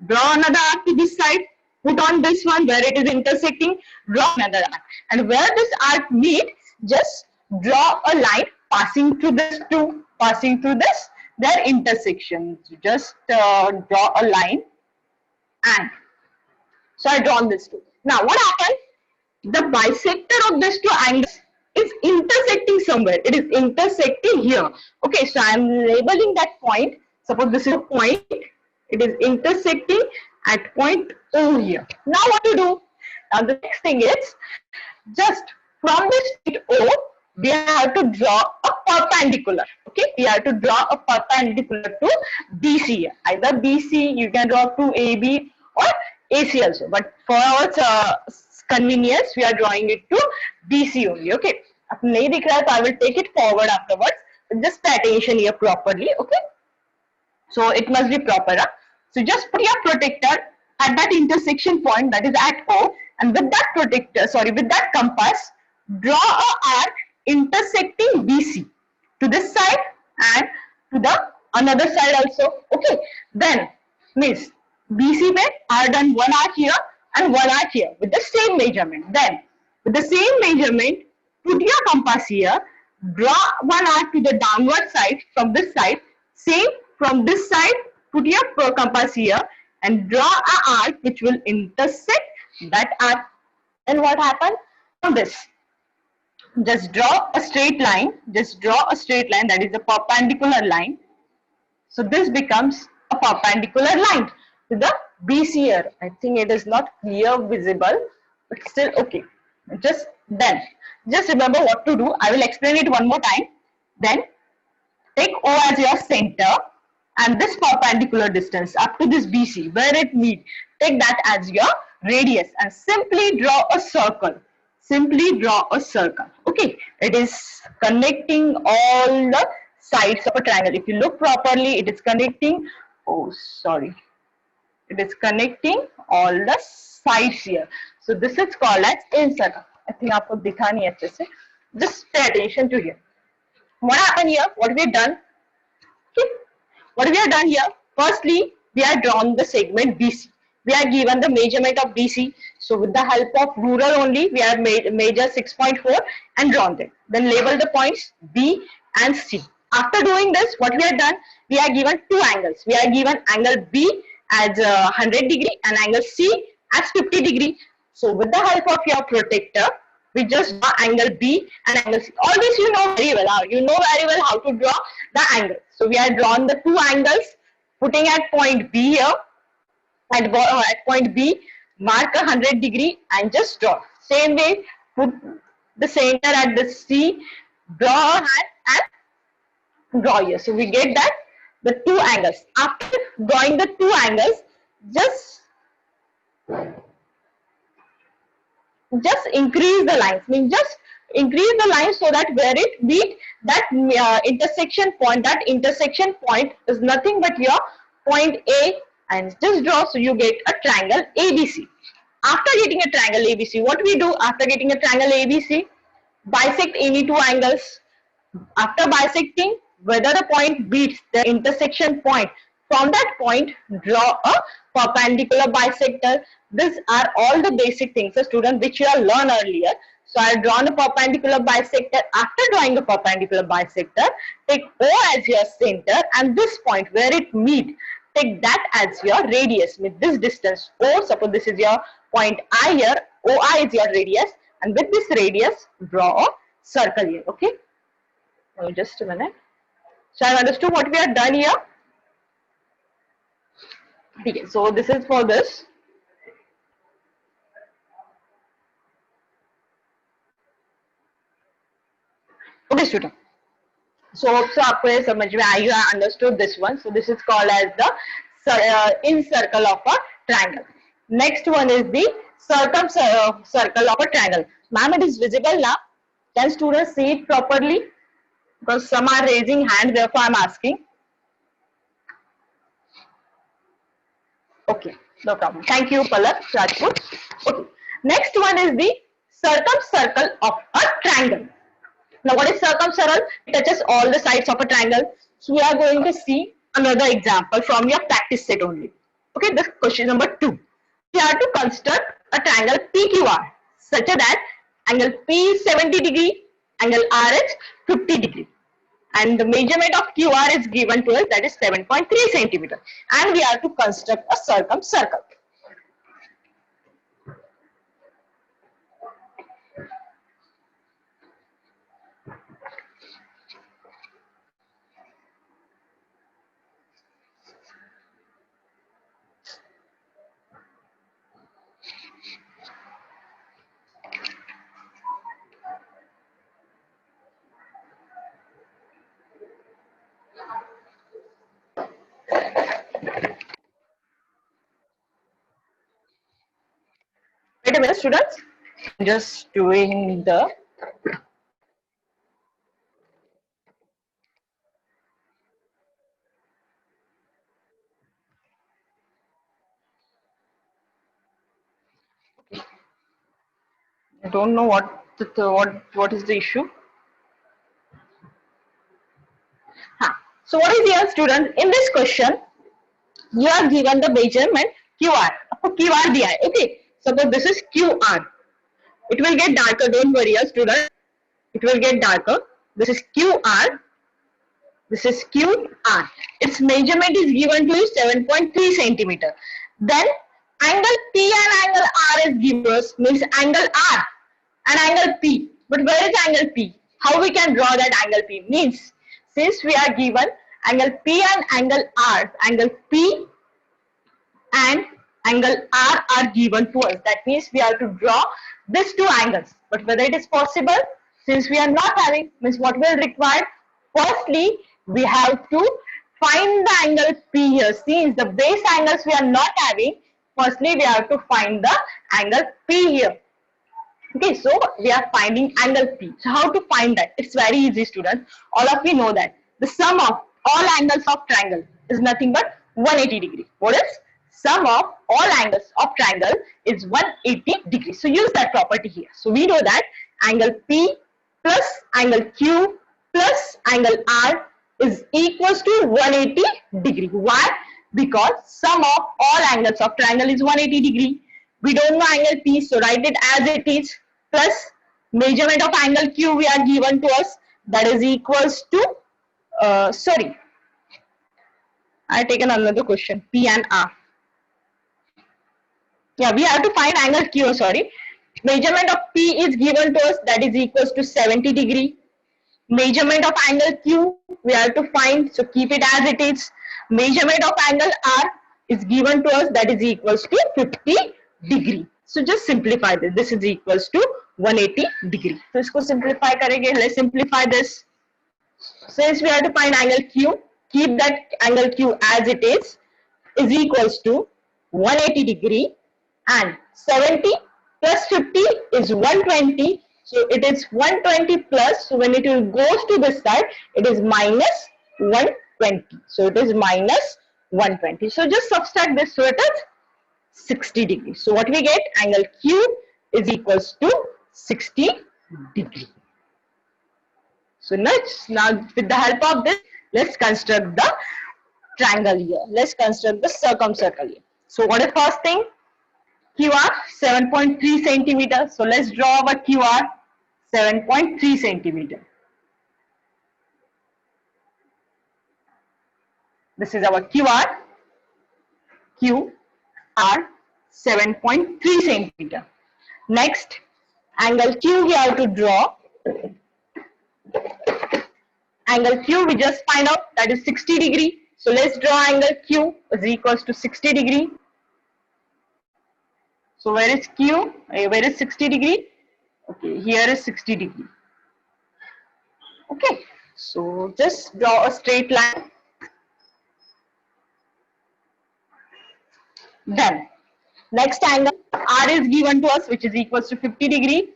draw another arc to this side, put on this one where it is intersecting, draw another arc. And where this arc meet, just draw a line passing through this two, passing through this, their intersection. Just draw a line, and so I drawn this two. Now what happened? The bisector of these two angles is intersecting somewhere. It is intersecting here. Okay, so I am labeling that point. Suppose this is a point. It is intersecting at point O here. Now what to do? Now the next thing is, just from this point O, we have to draw a perpendicular. Okay, we have to draw a perpendicular to BC here. Either BC, you can draw to AB or AC also. But for our convenience, we are drawing it to BC only. Okay, if nahi dikh raha hai, so I will take it forward afterwards. Just pay attention here properly. Okay, so it must be proper. Huh? So just put your protector at that intersection point, that is at O, and with that protector, sorry, with that compass, draw a arc intersecting BC to this side and to the another side also. Okay, then means BC mein I have done one arc here and one arc here with the same measurement. Then with the same measurement, put your compass here, draw one arc to the downward side from this side. Same from this side, put your compass here and draw an arc which will intersect that arc. And what happened? From this, just draw a straight line. Just draw a straight line, that is a perpendicular line. So this becomes a perpendicular line to the BC here. I think it is not clear visible, but still okay. Just then, just remember what to do. I will explain it one more time. Then take O as your center and this perpendicular distance up to this BC where it meet, take that as your radius and simply draw a circle. Simply draw a circle. Okay, it is connecting all the sides of a triangle. If you look properly, it is connecting, oh sorry, it is connecting all the sides here. So this is called as incircle. I think aapko dikha nahi achhe se. Just pay attention to here. What happened here? What we have done? Okay. What we have done here? Firstly, we have drawn the segment BC. We are given the measurement of BC. So with the help of ruler only, we have made measure 6.4 and drawn them. Then label the points B and C. After doing this, what we have done? We are given two angles. We are given angle B as 100 degree and angle C as 50 degree. So with the help of your protector, we just draw angle B and angle C. All this you know very well. You know very well how to draw the angle. So we have drawn the two angles, putting at point B here. At point B, mark 100 degree and just draw. Same way, put the center at the C, draw a hand and draw here. So we get that the two angles. After drawing the two angles, just increase the lines. Means just increase the lines so that where it meet that intersection point. That intersection point is nothing but your point A. And just draw, so you get a triangle ABC. After getting a triangle ABC, what we do after getting a triangle ABC? bisect any two angles. After bisecting, whether the point beats the intersection point, from that point draw a perpendicular bisector. These are all the basic things, so student, which you have learned earlier. So I have drawn a perpendicular bisector. After drawing a perpendicular bisector, take O as your center, and this point where it meet, take that as your radius. With this distance O, suppose this is your point I here, OI is your radius, and with this radius draw a circle here. Okay. Oh, just a minute. So I understood what we have done here. Okay, so this is for this. Okay, student. So also आपको ये समझ में आई, you understood this one. So this is called as the in circle of a triangle. Next one is the circle of a triangle. Ma'am, it is visible now. Can students see it properly? Because some are raising hand, therefore I am asking. Okay, no problem. Thank you, Palak Rajput. Okay. Next one is the circle of a triangle. Now, what is circle? It touches all the sides of a triangle. So we are going to see another example from your practice set only. Okay, this question number 2. We have to construct a triangle PQR such that angle P is 70 degree, angle R is 50 degree. And the measurement of QR is given to us, that is 7.3 centimeter. And we have to construct a circle. Wait a minute, students. Just doing the I don't know what is the issue. So what is here, student? In this question, you are given the measurement QR. QR दिया है. Okay. Suppose this is QR. It will get darker. Don't worry, student. It will get darker. This is QR. This is QR. Its measurement is given to you 7.3 centimeter. Then angle P and angle R is given us, means angle R and angle P. But where is angle P? How we can draw that angle P? Means since we are given angle P and angle R, angle P and angle R are given to us. That means we have to draw these two angles. But whether it is possible, since we are not having, means what will require? Firstly, we have to find the angle P here. Since the base angles we are not having, firstly we have to find the angle P here. Okay, so we are finding angle P. So how to find that? It's very easy, students. All of you know that the sum of all angles of triangle is nothing but 180 degree. What is? Sum of all angles of triangle is 180 degrees. So use that property here. So we know that angle P plus angle Q plus angle R is equals to 180 degree. Why? Because sum of all angles of triangle is 180 degree. We don't know angle P, so write it as it is, plus measurement of angle Q we are given to us, that is equals to sorry, I have taken another question, P and R. Yeah, we have to find angle Q, sorry. Measurement of P is given to us, that is equals to 70 degree. Measurement of angle Q we have to find, so keep it as it is. Measurement of angle R is given to us, that is equals to 50 degree. So just simplify this. This is equals to 180 degree. So इसको simplify करेंगे. Let's simplify this. Since we have to find angle Q, keep that angle Q as it is equals to 180 degree, and 70 plus 50 is 120. So it is 120 plus. So when it will goes to this side, it is minus 120. So it is minus 120. So just subtract this, so it is 60 degrees. So what we get? Angle Q is equals to 60 degree. So now with the help of this, let's construct the triangle here. Let's construct the circumcircle here. So what is first thing? QR 7.3 centimeter. So let's draw our QR 7.3 centimeter. This is our QR 7.3 centimeter. Next, angle Q we have to draw. Angle Q we just find out, that is 60 degree. So let's draw angle Q is equals to 60 degree. So where is Q? Where is 60 degree? Okay, here is 60 degree. Okay, so just draw a straight line. Done. Next angle R is given to us, which is equals to 50 degree.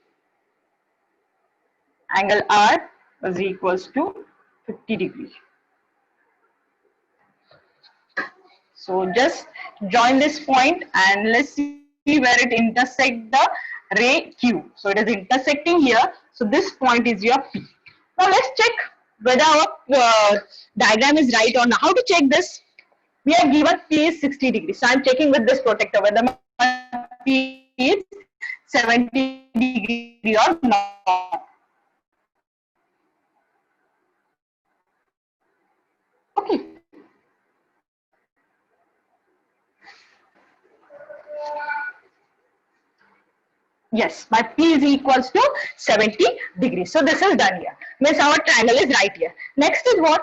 Angle R is equals to 50 degree. So just join this point and let's see where it intersects the ray Q. So it is intersecting here. So this point is your P. Now let's check whether our diagram is right or not. How to check this? We have given P is 60 degrees. So I am checking with this protector whether my P is 70 degree or not. Okay. Yes, my P is equals to 70 degrees. So this is done here. Means our triangle is right here. Next is what?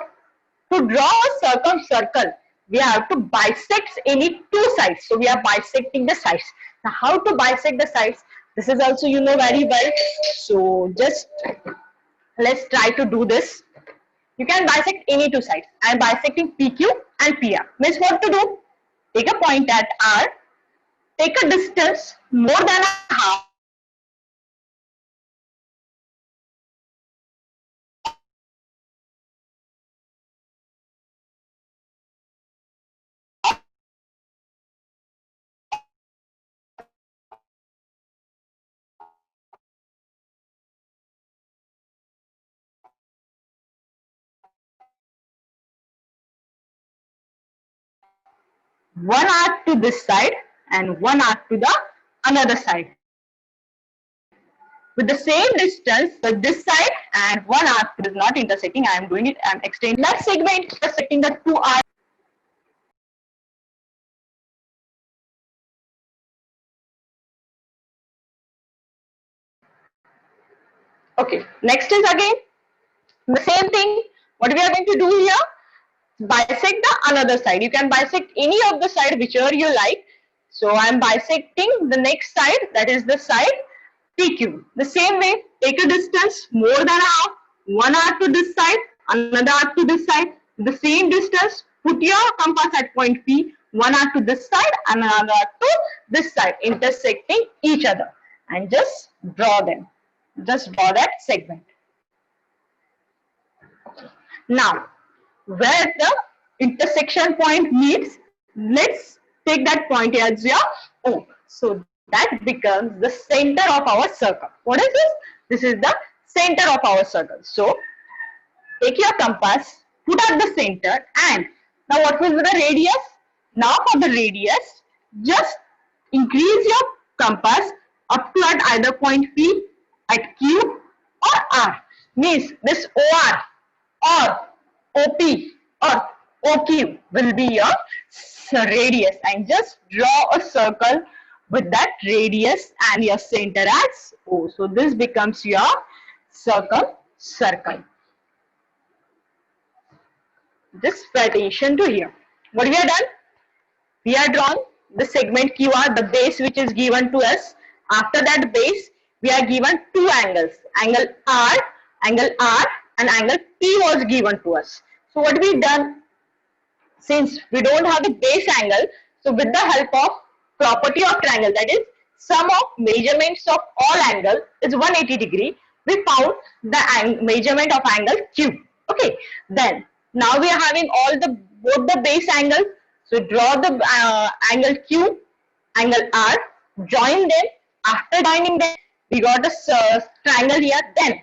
To draw a circumcircle, we have to bisect any two sides. So we are bisecting the sides. Now how to bisect the sides? This is also you know very well. So just let's try to do this. You can bisect any two sides. I am bisecting PQ and PR. Means what to do? Take a point at R. Take a distance more than a half. One arc to this side and one arc to the another side. With the same distance with this side and one arc is not intersecting, I am doing it, I am extending that segment intersecting the two arcs. Okay, next is again the same thing. What we are going to do here? Bisect the another side. You can bisect any of the side whichever you like. So I am bisecting the next side, that is the side PQ. The same way, take a distance more than a half, one arc to this side, another arc to this side, the same distance, put your compass at point P, one arc to this side, another arc to this side, intersecting each other, and just draw them. Just draw that segment. Now, where the intersection point meets, let's take that point as your O. So that becomes the center of our circle. What is this? This is the center of our circle. So take your compass, put at the center, and now what will be the radius? Now for the radius, just increase your compass up to at either point P, at Q or R. Means this OR or OP or OQ will be your radius, and just draw a circle with that radius and your center as O. So this becomes your circle. Just pay attention to here. What we have done? We are drawn the segment QR, the base which is given to us. After that base, we are given two angles, angle R and angle P was given to us. So what we done? Since we don't have the base angle, so with the help of property of triangle, that is sum of measurements of all angle is 180 degree, we found the measurement of angle Q. Okay, then now we are having both the base angles. So draw the angle Q, angle R, join them. After joining them, we got a triangle here. Then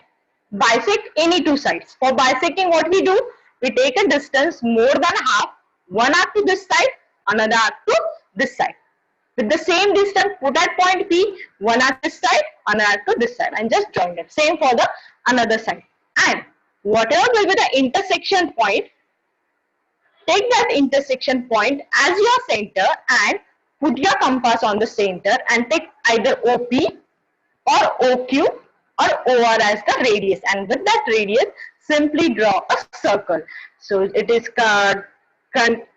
bisect any two sides. For bisecting, what we do? We take a distance more than half, one arc to this side, another arc to this side. With the same distance, put at point P, one arc this side, another arc to this side, and just join them. Same for the another side. And whatever will be the intersection point, take that intersection point as your center and put your compass on the center and take either OP or OQ or OR as the radius, and with that radius simply draw a circle. So it is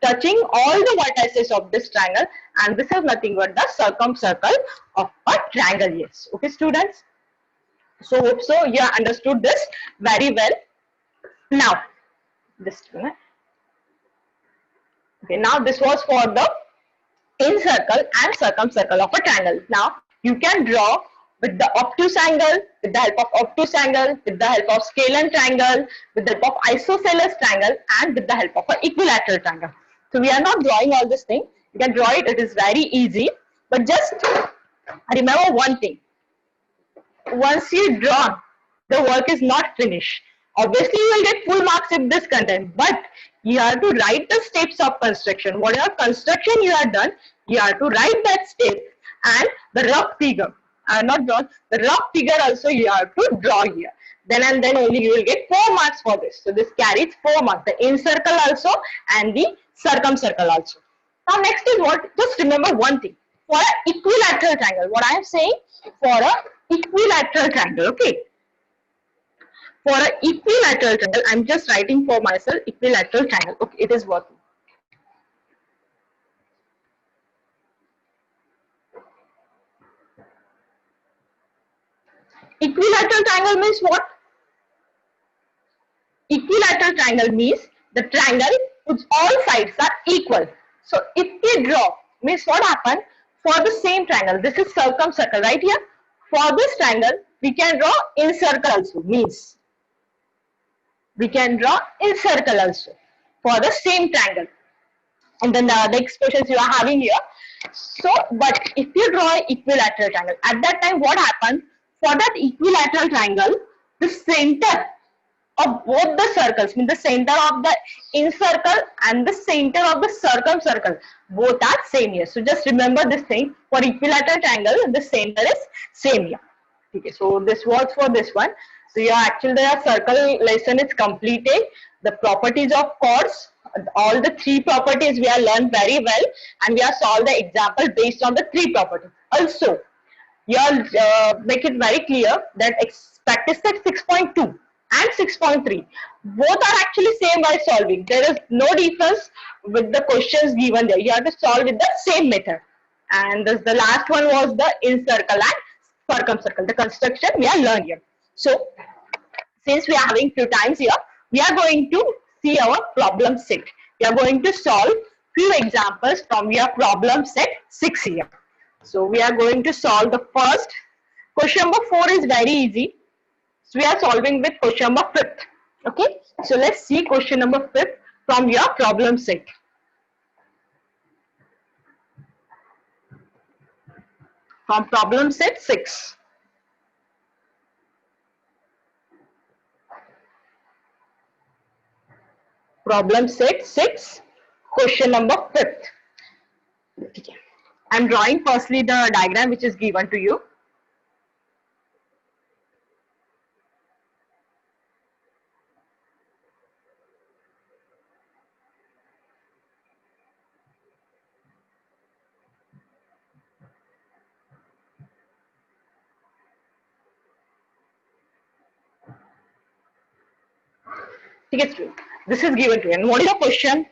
touching all the vertices of this triangle, and this is nothing but the circumcircle of a triangle. Yes, okay students, so hope so you have understood this very well. Now this okay, now this was for the incircle and circumcircle of a triangle. Now you can draw with the obtuse angle, with the help of obtuse angle, with the help of scalene triangle, with the help of isosceles triangle, and with the help of an equilateral triangle. So we are not drawing all this thing. You can draw it, it is very easy. But just remember one thing. Once you draw, the work is not finished. Obviously, you will get full marks if this content, but you have to write the steps of construction. Whatever construction you have done, you have to write that step and the rough figure. Not drawn, the rough figure also you have to draw here. Then and then only you will get 4 marks for this. So this carries 4 marks, the incircle also and the circumcircle also. Now next is what? Just remember one thing. For an equilateral triangle, what I am saying, for an equilateral triangle, okay? For an equilateral triangle, I am just writing for myself equilateral triangle. Okay, it is working. Equilateral triangle means what? Equilateral triangle means the triangle whose all sides are equal. So if we draw, means what happened? For the same triangle, this is circumcircle right here. For this triangle, we can draw incircle also, means we can draw incircle also for the same triangle. And then the other expressions you are having here. So, but if you draw equilateral triangle, at that time what happens? For that equilateral triangle, the center of both the circles, means the center of the incircle and the center of the circumcircle, both are same here. So just remember this thing. For equilateral triangle, the center is same here. Okay, so this was for this one. So yeah, actually the circle lesson is completed. The properties of chords, all the 3 properties we have learned very well, and we have solved the example based on the 3 properties. Also, you make it very clear that practice set 6.2 and 6.3 both are actually same while solving. There is no difference with the questions given there. You have to solve with the same method. And the last one was the incircle and circumcircle, the construction we have learned here. So since we are having few times here, we are going to see our problem set. We are going to solve few examples from your problem set 6 here. So we are going to solve the first. Question number 4 is very easy. So we are solving with question number 5th. Okay. So let's see question number 5th from your problem set. From problem set 6. Problem set 6, question number 5th. Okay. I'm drawing firstly the diagram which is given to you. This is given to you. And what is the question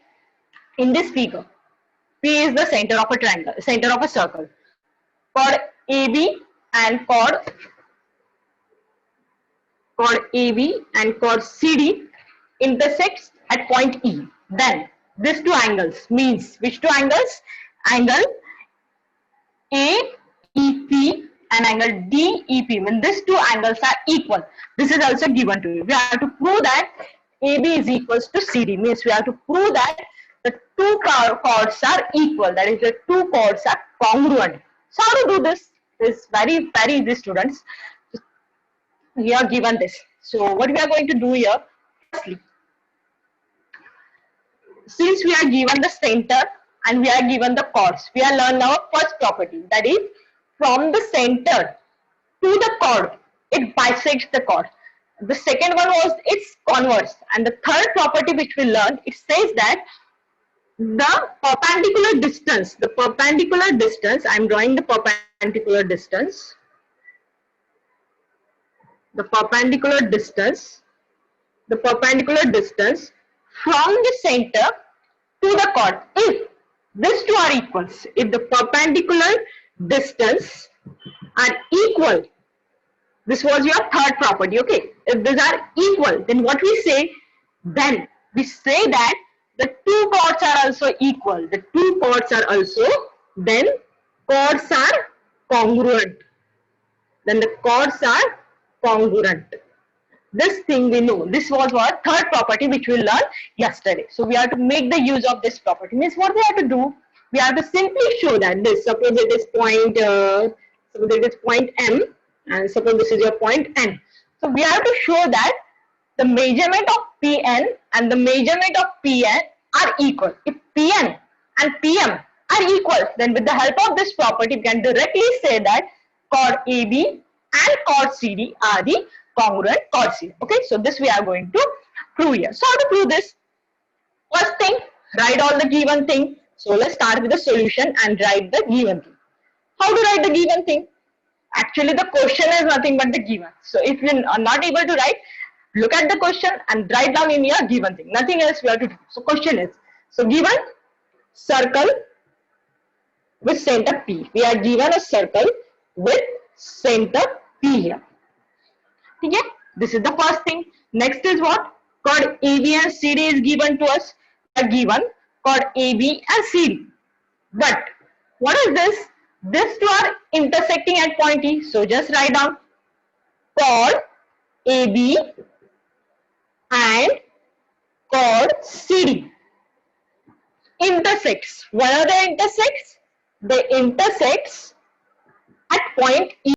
in this figure? P is the center of a triangle, center of a circle. Chord AB and chord AB and chord CD intersects at point E. Then these 2 angles means which 2 angles? Angle AEP and angle DEP. When these 2 angles are equal, this is also given to you. We have to prove that AB is equals to CD, means we have to prove that the 2 chords are equal, that is the 2 chords are congruent. So how to do this? This is very easy, students. We are given this. So what we are going to do here, firstly, since we are given the center and we are given the chords, we are learning our first property, that is from the center to the chord, it bisects the chord. The second one was its converse, and the third property which we learned, it says that the perpendicular distance, I'm drawing the perpendicular distance, the perpendicular distance from the center to the chord, if these two are equals, if the perpendicular distance are equal, this was your third property, okay? If these are equal, then what we say? Then we say that the two chords are also equal. The two chords are also, then chords are congruent. Then the chords are congruent. This thing we know. This was our third property which we learned yesterday. So we have to make the use of this property. Means what we have to do? We have to simply show that this, suppose it is point M, and suppose this is your point N. So we have to show that the measurement of Pn and the measurement of Pn are equal. If Pn and Pm are equal, then with the help of this property, we can directly say that chord AB and chord CD are the congruent chord CD. Okay, so this we are going to prove here. So how to prove this? First thing, write all the given thing. So let's start with the solution and write the given thing. How to write the given thing? Actually, the question is nothing but the given. So if you are not able to write, look at the question and write down in your given thing. Nothing else we have to do. So question is, so given circle with center P. We are given a circle with center P here. Okay? This is the first thing. Next is what? Chord AB and CD is given to us. We are given chord AB and CD. But what is this? These two are intersecting at point E. So just write down chord AB and chord CD. Intersects. Where are they intersects? They intersects at point E.